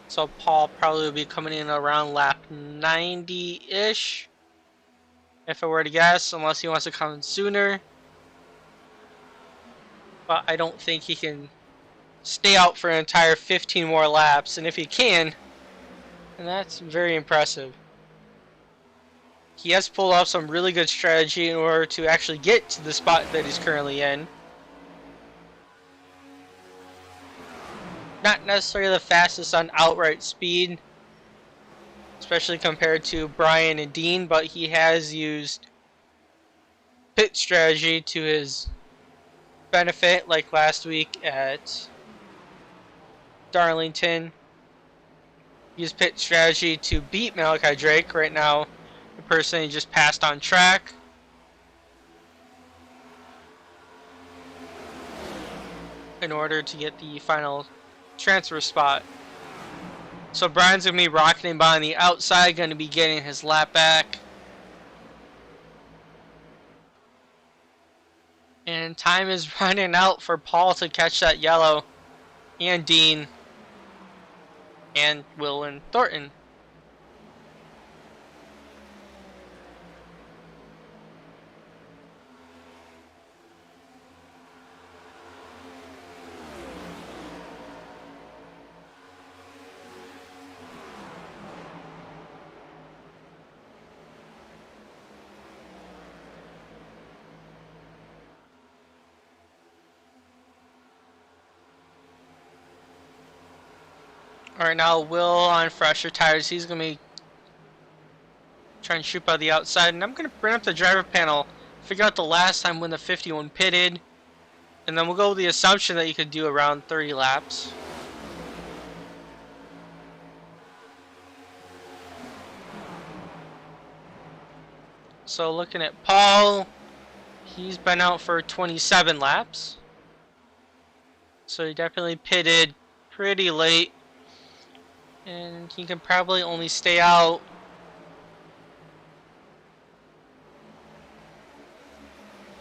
So Paul probably will be coming in around lap 90-ish. If I were to guess, unless he wants to come in sooner. But I don't think he can stay out for an entire 15 more laps. And if he can, then that's very impressive. He has pulled off some really good strategy in order to actually get to the spot that he's currently in. Not necessarily the fastest on outright speed, especially compared to Brian and Dean, but he has used pit strategy to his benefit, like last week at Darlington. He used pit strategy to beat Malachi Drake. Right now, the person he just passed on track. In order to get the final transfer spot. So Brian's going to be rocketing by on the outside, going to be getting his lap back. And time is running out for Paul to catch that yellow. And Dean. And Will and Thornton. Alright, now Will on fresher tires. He's going to be trying to shoot by the outside. And I'm going to bring up the driver panel. Figure out the last time when the 51 pitted. And then we'll go with the assumption that you could do around 30 laps. So looking at Paul, he's been out for 27 laps. So he definitely pitted pretty late. And he can probably only stay out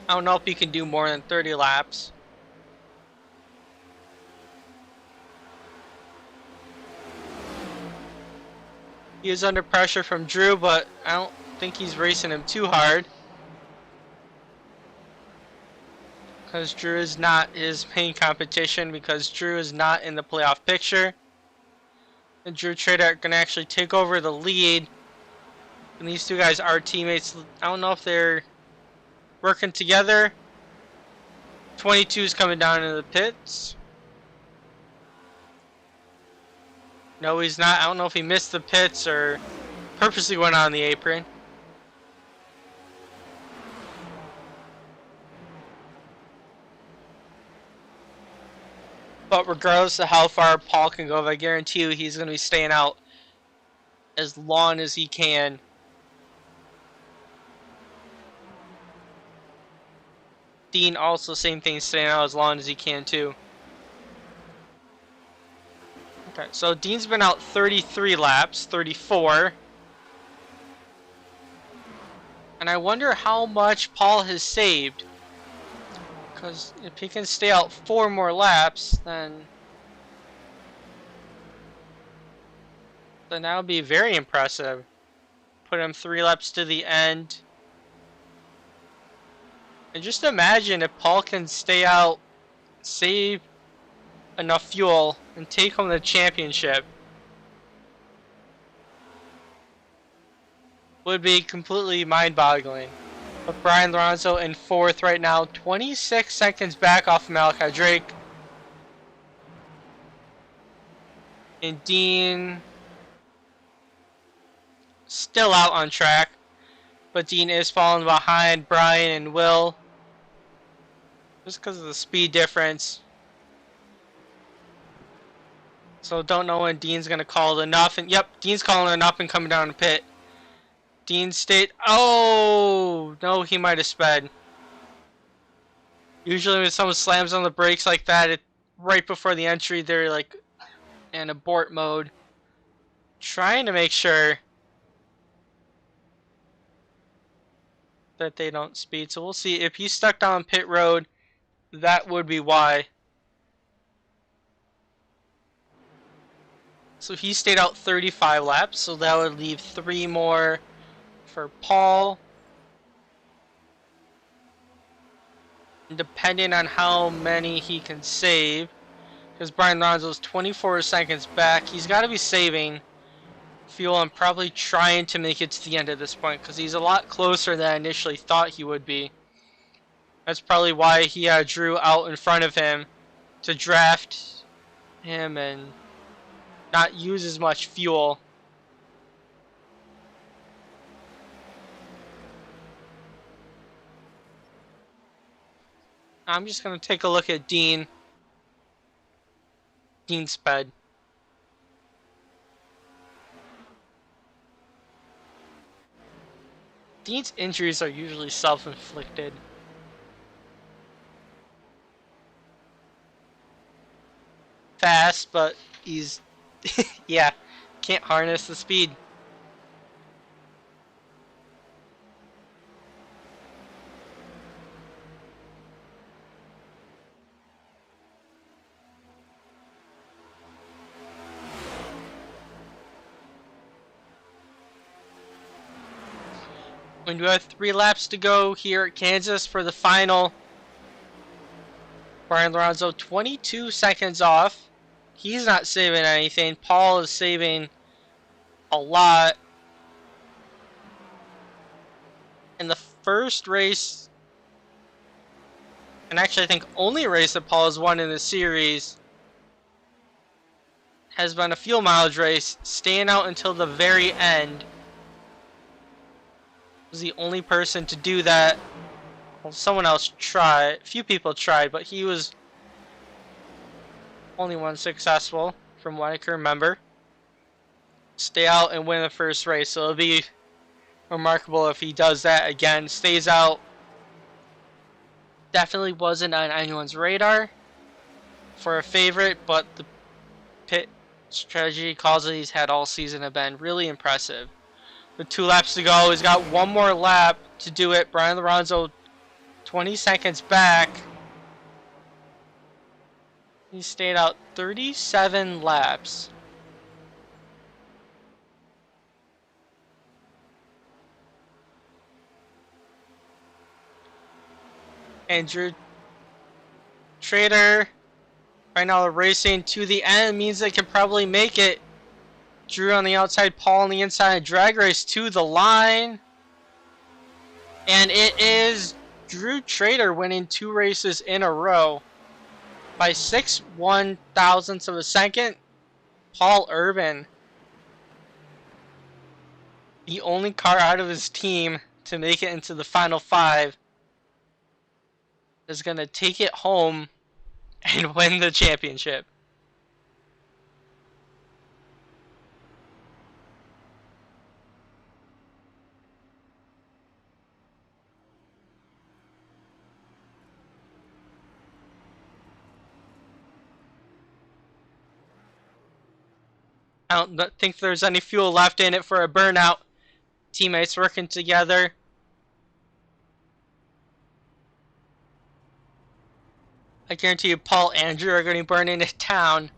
I don't know if he can do more than 30 laps. He is under pressure from Drew, but I don't think he's racing him too hard. Because Drew is not his main competition, because Drew is not in the playoff picture. And Drew Trader are going to actually take over the lead. And these two guys are teammates. I don't know if they're working together. 22 is coming down into the pits. No, he's not. I don't know if he missed the pits or purposely went on the apron. But regardless of how far Paul can go, I guarantee you he's going to be staying out as long as he can. Dean also same thing, staying out as long as he can too. Okay, so Dean's been out 33 laps, 34. And I wonder how much Paul has saved. Because if he can stay out 4 more laps, then that would be very impressive. Put him 3 laps to the end. And just imagine if Paul can stay out, save enough fuel, and take home the championship. Would be completely mind-boggling. But Brian Lorenzo in 4th right now, 26 seconds back off of Malachi Drake. And Dean still out on track. But Dean is falling behind Brian and Will. Just because of the speed difference. So don't know when Dean's going to call it enough. And yep, Dean's calling it enough and coming down the pit. Dean stayed. Oh, no, he might have sped. Usually when someone slams on the brakes like that, right before the entry, they're like in abort mode. Trying to make sure that they don't speed. So we'll see. If he's stuck down pit road, that would be why. So he stayed out 35 laps, so that would leave 3 more for Paul. Depending on how many he can save, because Brian Lorenzo's 24 seconds back, he's got to be saving fuel and probably trying to make it to the end at this point, because he's a lot closer than I initially thought he would be. That's probably why he had Drew out in front of him to draft him and not use as much fuel. I'm just going to take a look at Dean. Dean sped. Dean's injuries are usually self-inflicted. Fast, but he's... yeah, can't harness the speed. We do have 3 laps to go here at Kansas for the final. Brian Lorenzo 22 seconds off. He's not saving anything. Paul is saving a lot. In the first race, and actually I think only race that Paul has won in the series, has been a fuel mileage race, staying out until the very end. Was the only person to do that. Well, someone else tried. A few people tried, but he was only one successful, from what I can remember. Stay out and win the first race. So it'll be remarkable if he does that again. Stays out. Definitely wasn't on anyone's radar for a favorite, but the pit strategy calls that he's had all season have been really impressive. With 2 laps to go, he's got 1 more lap to do it. Brian Lorenzo 20 seconds back. He stayed out 37 laps. And Drew Trader right now racing to the end, means they can probably make it. Drew on the outside, Paul on the inside, drag race to the line. And it is Drew Trader winning 2 races in a row by 6 1/1000ths of a second. Paul Urban, the only car out of his team to make it into the final 5, is going to take it home and win the championship. I don't think there's any fuel left in it for a burnout. Teammates working together. I guarantee you Paul and Andrew are going to burn into town.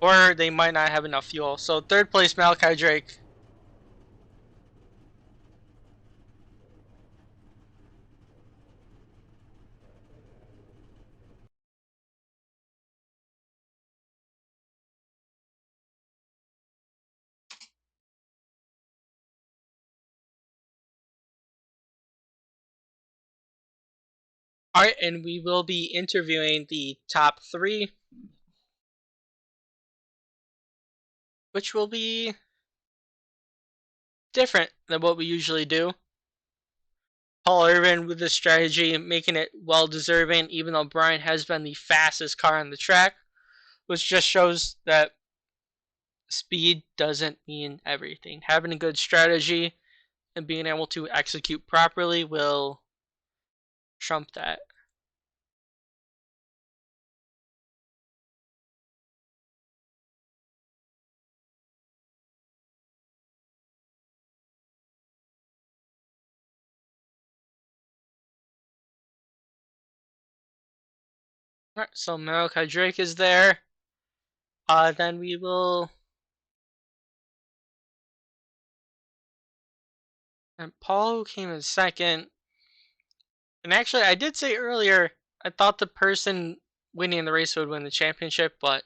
Or they might not have enough fuel. So third place, Malachi Drake. Alright, and we will be interviewing the top 3. Which will be different than what we usually do. Paul Irvin with this strategy, making it well deserving, even though Brian has been the fastest car on the track, which just shows that speed doesn't mean everything. Having a good strategy and being able to execute properly will trump that. Alright, so Malachi Drake is there. Then we will. And Paul, who came in second. And actually, I did say earlier, I thought the person winning the race would win the championship, but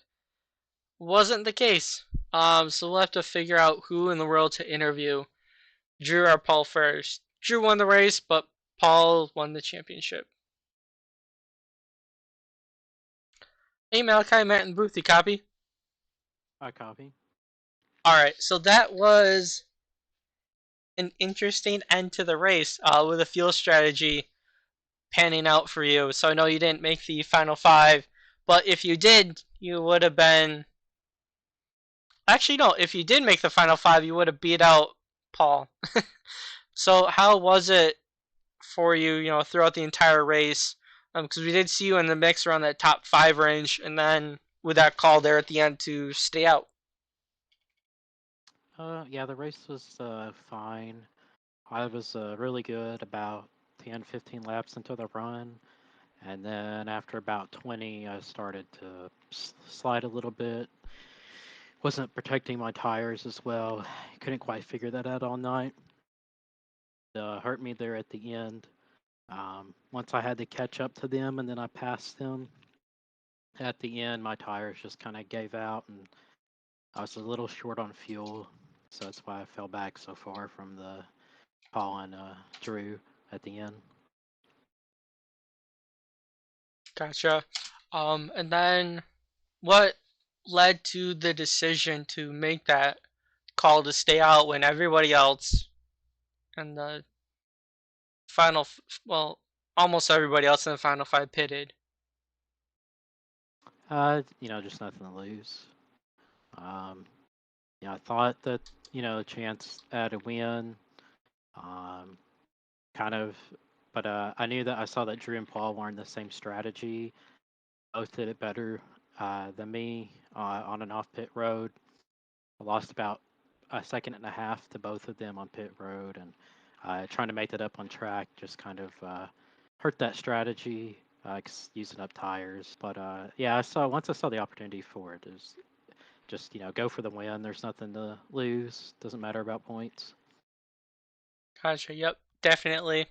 wasn't the case. So we'll have to figure out who in the world to interview, Drew or Paul first. Drew won the race, but Paul won the championship. Hey Malachi, Matt, and Booth, you copy? I copy. Alright, so that was an interesting end to the race with a fuel strategy panning out for you. So I know you didn't make the final 5, but if you did, you would have been. Actually, no, if you did make the final 5, you would have beat out Paul. So how was it for you, throughout the entire race? Because we did see you in the mix around that top 5 range, and then with that call there at the end to stay out. Yeah, the race was fine. I was really good about 10, 15 laps into the run. And then after about 20, I started to slide a little bit. Wasn't protecting my tires as well. Couldn't quite figure that out all night. Hurt me there at the end. Once I had to catch up to them and then I passed them, at the end, my tires just kind of gave out and I was a little short on fuel. So that's why I fell back so far from the Paul and Drew at the end. Gotcha. And then what led to the decision to make that call to stay out when everybody else in the final, well, almost everybody else in the final 5 pitted? Just nothing to lose. Um, I thought that, a chance at a win, um, kind of, but I knew that I saw that Drew and Paul were in the same strategy. Both did it better than me on and off pit road. I lost about a second and a half to both of them on pit road, and trying to make that up on track just kind of hurt that strategy. Using up tires, but yeah, once I saw the opportunity for it, is just go for the win. There's nothing to lose. Doesn't matter about points. Gotcha. Yep, definitely.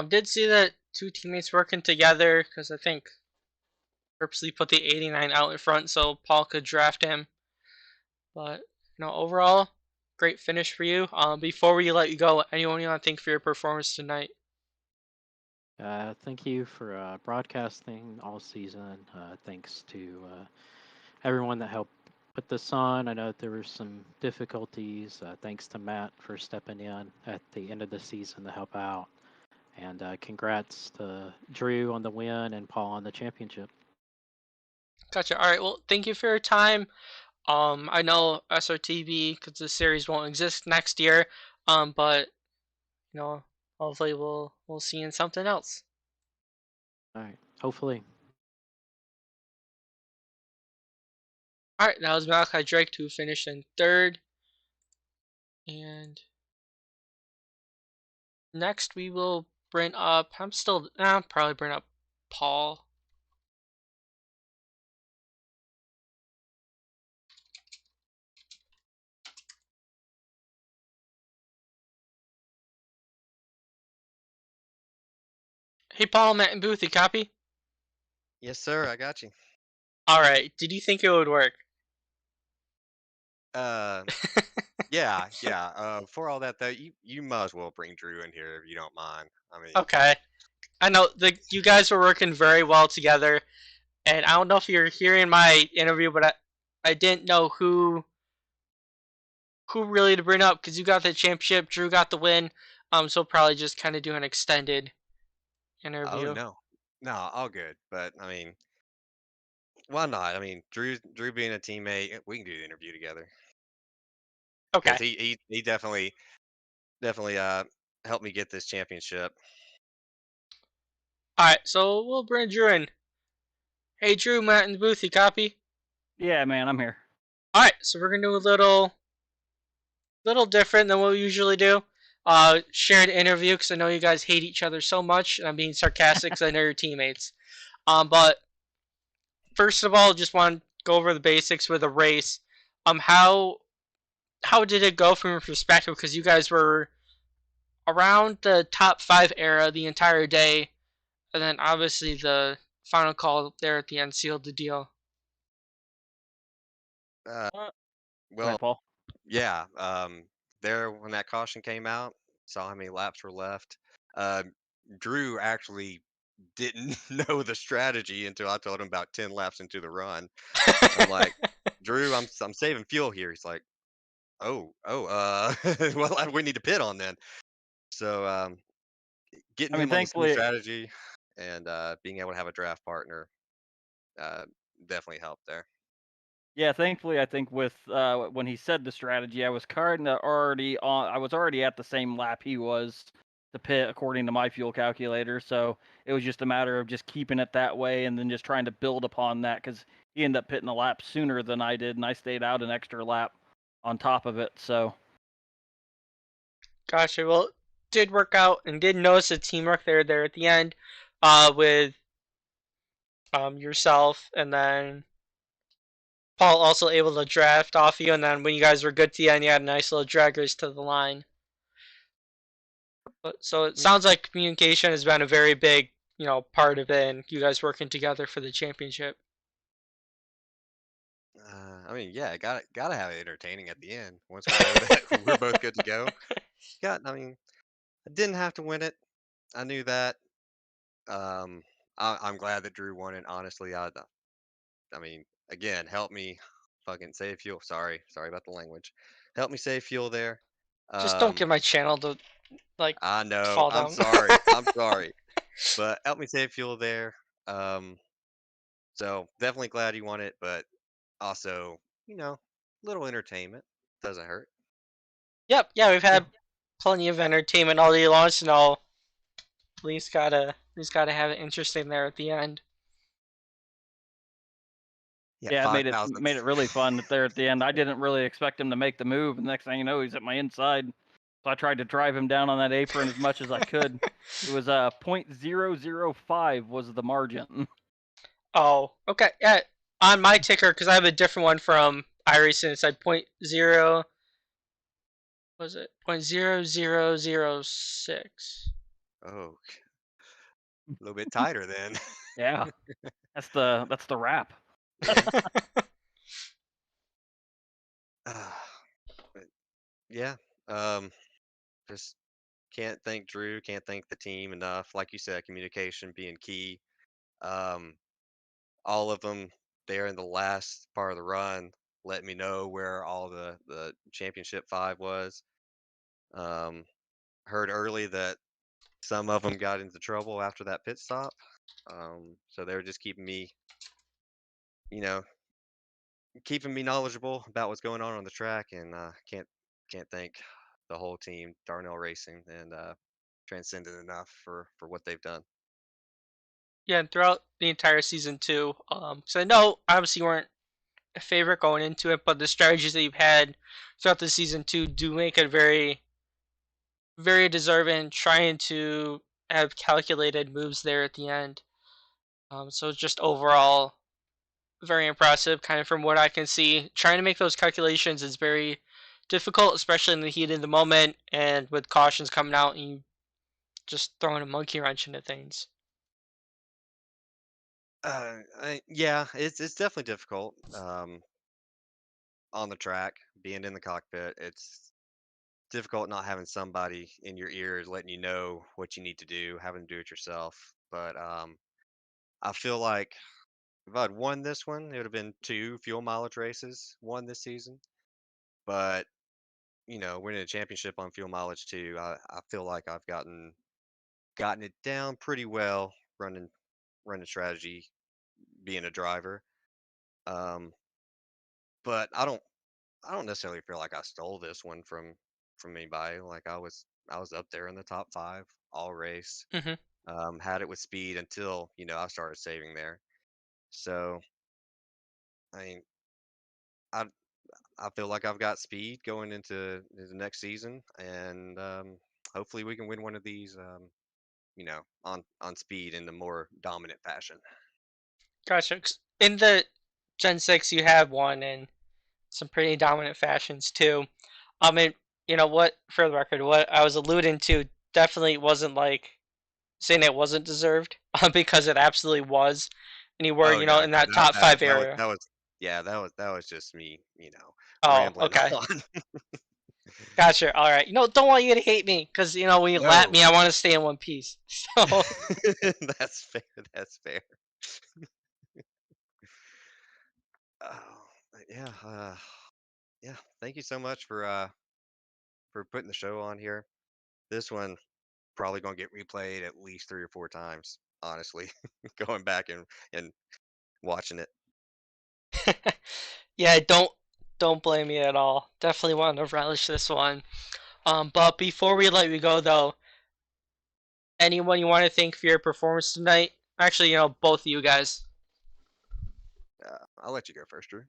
Did see that 2 teammates working together because I think purposely put the 89 out in front so Paul could draft him. But overall, great finish for you. Before we let you go, anyone you want to thank for your performance tonight? Thank you for broadcasting all season. Thanks to everyone that helped put this on. I know that there were some difficulties. Thanks to Matt for stepping in at the end of the season to help out. And congrats to Drew on the win and Paul on the championship. Gotcha. All right. Well, thank you for your time. I know SRTB because the series won't exist next year. But you know, hopefully we'll see in something else. All right. Hopefully. All right. That was Malachi Drake who finished in third, and next we will bring up. Probably bring up Paul. Hey Paul, Matt and Booth, you copy? Yes, sir. I got you. All right. Did you think it would work? Uh, yeah, yeah. For all that though, you might as well bring Drew in here if you don't mind. I mean, Okay. I know you guys were working very well together, and I don't know if you're hearing my interview, but I didn't know who really to bring up because you got the championship, Drew got the win. So probably just kind of do an extended oh interview. no, no, all good. But I mean, why not? I mean, Drew being a teammate, we can do the interview together because Okay. he definitely helped me get this championship. All right. So we'll bring Drew in. Hey Drew, Matt in the booth, you copy? Yeah, man, I'm here. All right. So we're gonna do a little different than what we usually do. Shared interview because I know you guys hate each other so much, and I'm being sarcastic because I know you're teammates. But first of all, just want to go over the basics with a race. How did it go from your perspective? Because you guys were around the top five era the entire day, and then obviously the final call there at the end sealed the deal. Uh, Uh, Go well, ahead, Paul. yeah. There when that caution came out, saw how many laps were left. Uh, Drew actually didn't know the strategy until I told him about 10 laps into the run. I'm like, Drew, I'm saving fuel here. He's like, well, we need to pit on then. So getting I mean, him on the same thankfully, strategy and being able to have a draft partner uh, definitely helped there. yeah, thankfully, I think with when he said the strategy, I was kind of already on. I was already at the same lap he was to pit according to my fuel calculator. So it was just a matter of just keeping it that way and then just trying to build upon that because he ended up pitting a lap sooner than I did, and I stayed out an extra lap on top of it. So Gotcha. Well, did work out and did notice the teamwork there at the end, with yourself and then Paul also able to draft off you, and then when you guys were good to the end, you had a nice little drag race to the line. So it Mm, sounds like communication has been a very big, part of it, and you guys working together for the championship. I mean, yeah, gotta have it entertaining at the end. Once we know that we're both good to go. I mean, I didn't have to win it. I knew that. Um, I'm glad that Drew won it. Honestly, I mean, again, help me fucking save fuel. Sorry about the language. Help me save fuel there. Just don't Um, get my channel to like I know. fall I'm down. sorry. I'm sorry. But help me save fuel there. Um, so definitely glad you won it, but also, little entertainment doesn't hurt. Yep, yeah, we've Yeah. had plenty of entertainment all day long, so now at least gotta have it interesting there at the end. Yeah. yeah, it Five made thousandths. it really fun there at the end. I didn't really expect him to make the move, and next thing you know, he's at my inside. So I tried to drive him down on that apron as much as I could. It was 0.005 was the margin. Oh, okay. Yeah, on my ticker because I have a different one from iRacing. It said point zero. Was it 0.0006? Oh, a little bit tighter then. Yeah, that's the wrap. Yeah. But yeah. Um, just can't thank Drew, can't thank the team enough. Like you said, communication being key. Um, all of them there in the last part of the run let me know where all the championship five was. Um, heard early that some of them got into trouble after that pit stop. So they were just you know, keeping me knowledgeable about what's going on the track, and can't thank the whole team, Darnell Racing and Transcendent enough for what they've done. Yeah, and throughout the entire season too. So I know obviously you weren't a favorite going into it, but the strategies that you've had throughout the season too do make it very, very deserving. Trying to have calculated moves there at the end. So just overall very impressive, kind of from what I can see. Trying to make those calculations is very difficult, especially in the heat of the moment and with cautions coming out and you just throwing a monkey wrench into things. Yeah, it's definitely difficult on the track, being in the cockpit. It's difficult not having somebody in your ears letting you know what you need to do, having to do it yourself. But I feel like if I'd won this one, it would have been two fuel mileage races won this season. But winning a championship on fuel mileage too, I feel like I've gotten it down pretty well running strategy, being a driver. Um, but I don't necessarily feel like I stole this one from anybody. Like I was up there in the top five all race. Hmm. Had it with speed until I started saving there. So I mean I I feel like I've got speed going into the next season, and hopefully we can win one of these. On speed in the more dominant fashion. Gotcha. In the Gen 6, you have one in some pretty dominant fashions too. And you know what, for the record, what I was alluding to definitely wasn't like saying it wasn't deserved, because it absolutely was. And you were, Oh no, in no, that top five area. that was yeah, that was just me, Oh, rambling okay. on. Gotcha. All right. Don't want you to hate me because when you lap No, me, I want to stay in one piece. So that's fair. That's fair. Oh, yeah, yeah. Thank you so much for putting the show on here. This one probably gonna get replayed at least 3 or 4 times. Honestly, going back and watching it. yeah, don't blame me at all. Definitely want to relish this one. But before we let you go though, anyone you want to thank for your performance tonight? Actually, both of you guys. I'll let you go first, Drew.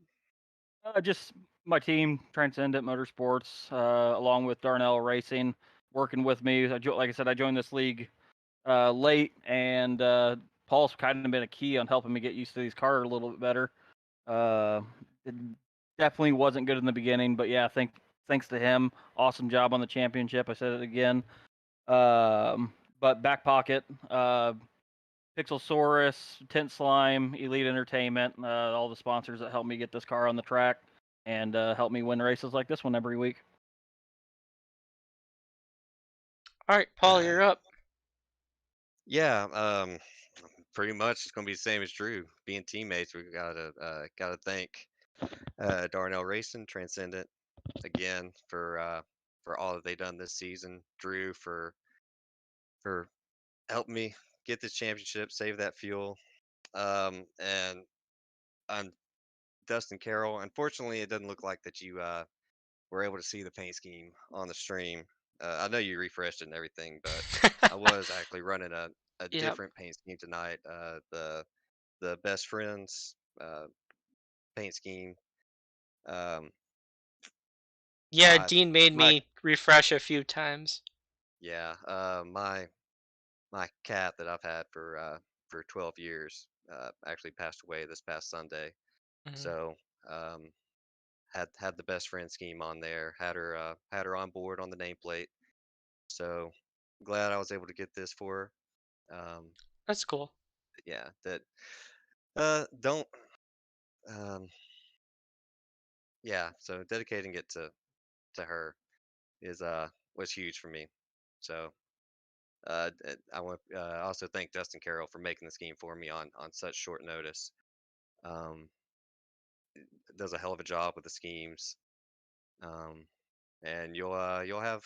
Just my team, Transcendent Motorsports, along with Darnell Racing, working with me. Like I said, I joined this league late, and Paul's kind of been a key on helping me get used to these cars a little bit better. It definitely wasn't good in the beginning, but yeah, thanks to him, awesome job on the championship. I said it again. But back pocket, Pixelsaurus, Tent Slime, Elite Entertainment, all the sponsors that helped me get this car on the track and help me win races like this one every week. All right, Paul, you're up. Yeah, pretty much it's gonna be the same as Drew. Being teammates, we gotta thank Darnell Racing, Transcendent again for all that they done this season. Drew for helping me get this championship, save that fuel. And I'm Dustin Carroll. Unfortunately, it doesn't look like that you were able to see the paint scheme on the stream. I know you refreshed it and everything, but I was actually running a Yep. different paint scheme tonight. The best friends paint scheme. Um, Yeah, my Dean made my me refresh a few times. yeah. My cat that I've had for 12 years actually passed away this past Sunday. Mhm. So um, had the best friend scheme on there. Had her on board on the nameplate. So glad I was able to get this for her. That's cool. Yeah, that don't yeah. So dedicating it to her is was huge for me. So I want also thank Dustin Carroll for making the scheme for me on such short notice. Um, does a hell of a job with the schemes, um, and you'll have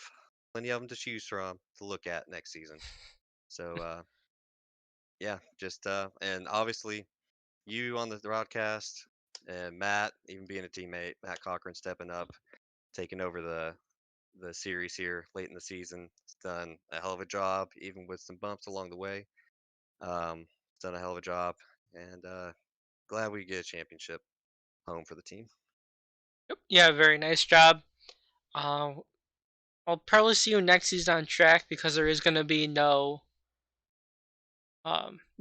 plenty of them to choose from to look at next season. So yeah, just and obviously you on the broadcast and Matt, even being a teammate, Matt Cochran stepping up, taking over the series here late in the season. He's done a hell of a job, even with some bumps along the way. Done a hell of a job, and glad we get a championship home for the team. Yep. Yeah, very nice job. Uh, I'll probably see you next season on track because there is going to be no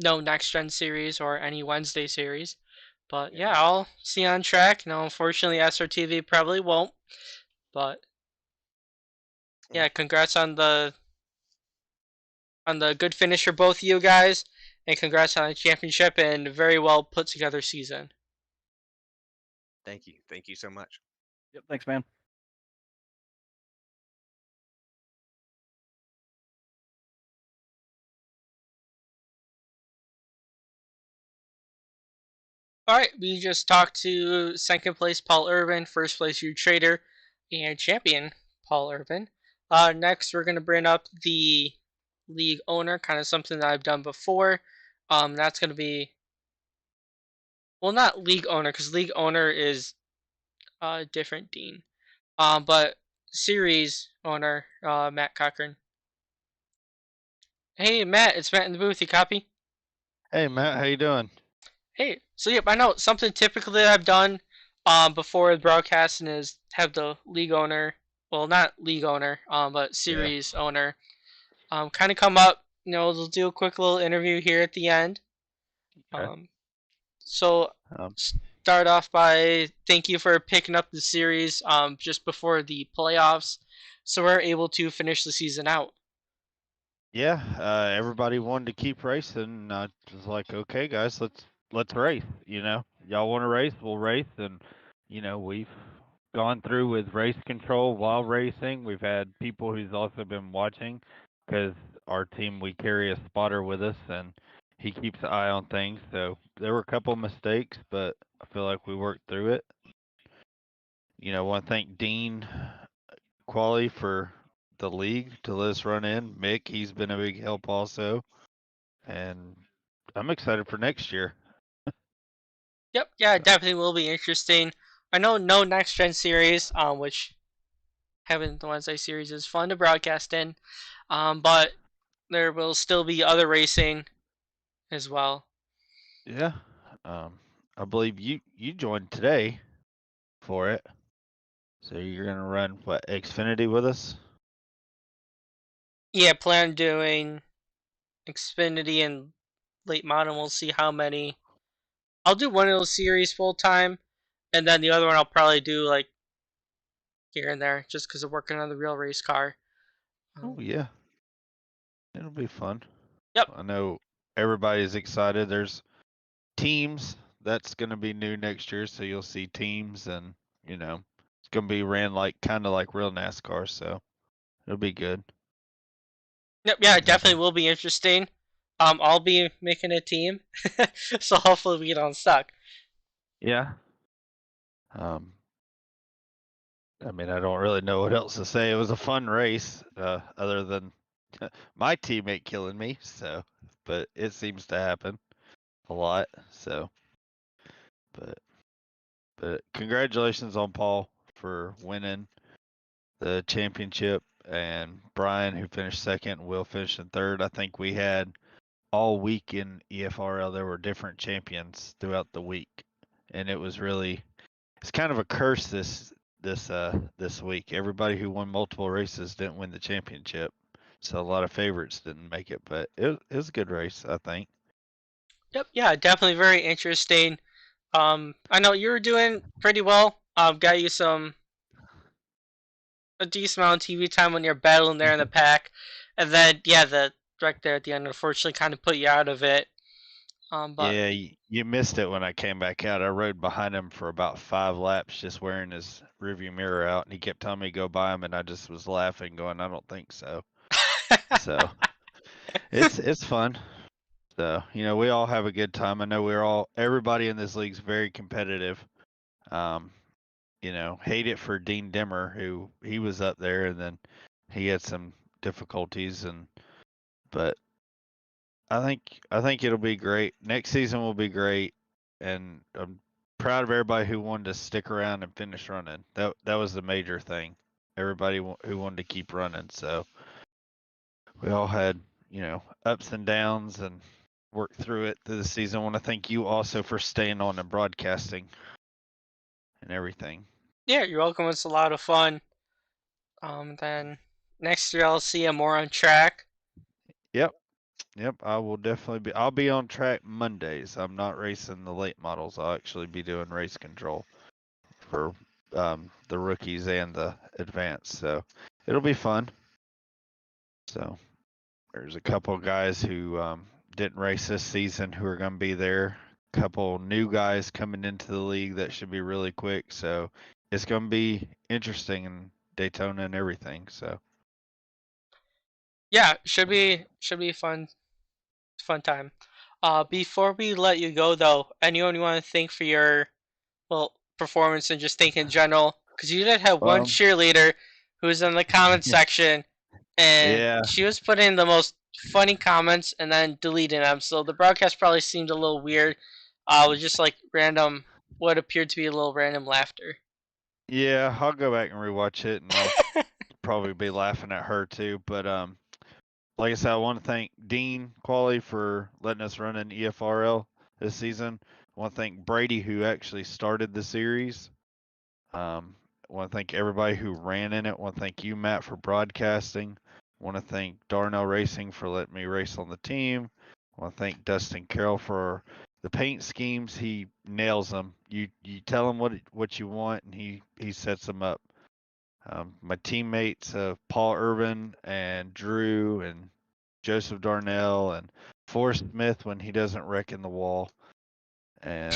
next gen series or any Wednesday series. But Yeah, yeah, I'll see you on track. No, unfortunately, SRTV probably won't. But yeah. yeah, congrats on the good finish for both of you guys, and congrats on the championship and very well put together season. Thank you so much. Yep. Thanks, man. All right, we just talked to second place Paul Irvin, first place Hugh Trader, and champion Paul Irvin. Next, we're gonna bring up the league owner, kind of something that I've done before. That's gonna be, well, not league owner because league owner is different Dean. But series owner Matt Cochran. Hey Matt, it's Matt in the booth. You copy? Hey Matt, how you doing? Hey, so yep, I know something typical that I've done before broadcasting is have the league owner, well, not league owner, but Yeah. series owner, kind of come up. You know, they'll do a quick little interview here at the end. Okay. Um, so Um, start off by thank you for picking up the series just before the playoffs, so we're able to finish the season out. yeah. Everybody wanted to keep racing. And I was like, okay, guys, let's race. Y'all want to race? We'll race. And we've gone through with race control while racing. We've had people who's also been watching because our team we carry a spotter with us and he keeps an eye on things. So there were a couple mistakes, but I feel like we worked through it. Want to thank Dean Quali for the league to let us run in. Mick, he's been a big help also. And I'm excited for next year. Yep, yeah, it So, definitely will be interesting. I know no next gen series, which having the Wednesday series is fun to broadcast in, but there will still be other racing as well. yeah. Um, I believe you joined today for it. So you're gonna run what Xfinity with us? Yeah, plan on doing Xfinity and late model. We'll see how many. I'll do one of those series full time, and then the other one I'll probably do like here and there, just because I'm working on the real race car. Oh yeah, it'll be fun. Yep. I know everybody's excited. There's teams that's gonna be new next year, so you'll see teams, and it's gonna be ran like kind of like real NASCAR. So it'll be good. Yep. Yeah, it definitely will be interesting. I'll be making a team, so hopefully we don't suck. Yeah. Um, I mean, I don't really know what else to say. It was a fun race, other than my teammate killing me. So, but it seems to happen a lot. So, but but congratulations on Paul for winning the championship, and Brian who finished second, Will finish in third. I think we had all week in EFRL there were different champions throughout the week, and it was really it's kind of a curse this week. Everybody who won multiple races didn't win the championship, so a lot of favorites didn't make it. But it was a good race, I think. Yep. Yeah, definitely very interesting. I know you were doing pretty well. Got you a decent amount of TV time when you're battling there in the pack, and then yeah, the wreck there at the end unfortunately kind of put you out of it. But Yeah, you missed it when I came back out. I rode behind him for about 5 laps, just wearing his rearview mirror out, and he kept telling me to go by him, and I just was laughing, going, "I don't think so." So it's fun. So we all have a good time. I know everybody in this league's very competitive. Um, hate it for Dean Dimmer, who he was up there, and then he had some difficulties, but I think it'll be great. Next season will be great, and I'm proud of everybody who wanted to stick around and finish running. That was the major thing. Everybody who wanted to keep running. So we all had ups and downs and worked through it through the season. I want to thank you also for staying on and broadcasting and everything. Yeah, you're welcome. It's a lot of fun. Then next year I'll see you more on track. Yep. Yep, I will definitely be. I'll be on track Mondays. I'm not racing the late models. I'll actually be doing race control for the rookies and the advanced. So it'll be fun. So there's a couple of guys who didn't race this season who are going to be there. A couple new guys coming into the league that should be really quick. So it's going to be interesting in Daytona and everything. So Yeah, should be fun time. Before we let you go though, anyone you want to thank for your performance and just think in general? Because you did have one um, cheerleader who was in the comment section and yeah, she was putting the most funny comments and then deleting them. So the broadcast probably seemed a little weird. It was just like random, what appeared to be a little random laughter. yeah, I'll go back and rewatch it, and I'll probably be laughing at her too. But like I said, I want to thank Dean Qualley for letting us run in EFRL this season. I want to thank Brady who actually started the series. I want to thank everybody who ran in it. I want to thank you, Matt, for broadcasting. I want to thank Darnell Racing for letting me race on the team. I want to thank Dustin Carroll for the paint schemes. He nails them. You tell him what you want, and he sets them up. My teammates, Paul Urban and Drew and Joseph Darnell and Forrest Smith when he doesn't wreck in the wall. And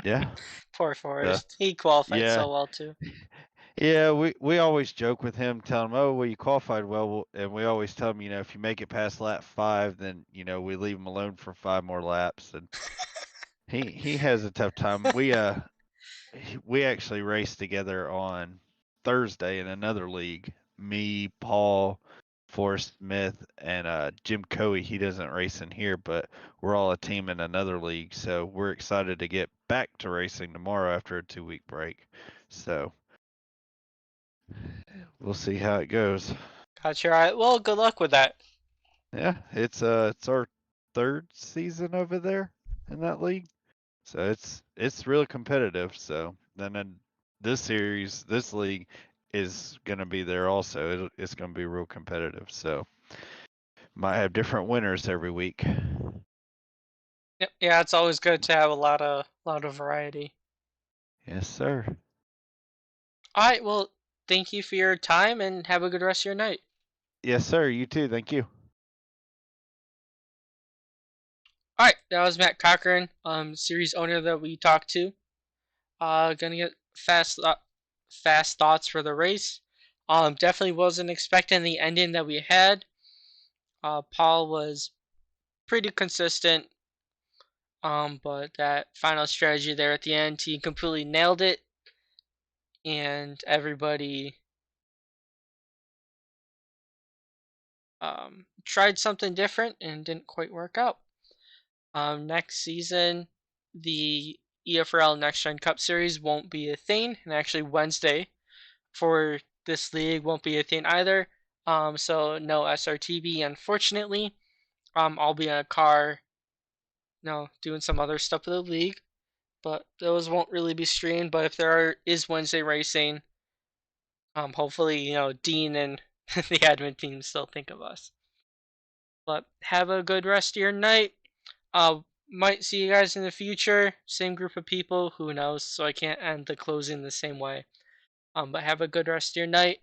yeah, Poor uh, Forrest. He qualified yeah, so well too. yeah. We always joke with him, tell him, oh, well, you qualified well, and we always tell him, if you make it past lap 5, then we leave him alone for 5 more laps. And he has a tough time. We actually raced together on Thursday in another league. Me, Paul, Forrest Smith, and Jim Coey. He doesn't race in here, but we're all a team in another league. So we're excited to get back to racing tomorrow after a 2-week break. So we'll see how it goes. Gotcha. All right. Well, good luck with that. Yeah, it's our 3rd season over there in that league. So it's really competitive. So then this league is gonna be there also. It's gonna be real competitive. So might have different winners every week. Yep. Yeah, it's always good to have a lot of variety. Yes, sir. All right. Well, thank you for your time and have a good rest of your night. Yes, sir. You too. Thank you. All right. That was Matt Cochran, series owner that we talked to. Gonna get fast thoughts for the race. Definitely wasn't expecting the ending that we had. Paul was pretty consistent. But that final strategy there at the end, he completely nailed it, and everybody tried something different and didn't quite work out. Next season, the EFRL Next Gen Cup Series won't be a thing, and actually Wednesday for this league won't be a thing either. So no SRTV, unfortunately. I'll be in a car, doing some other stuff with the league, but those won't really be streamed. But if there is Wednesday racing, hopefully Dean and the admin team still think of us. But have a good rest of your night. Might see you guys in the future. Same group of people, who knows? So I can't end the closing the same way. But have a good rest of your night.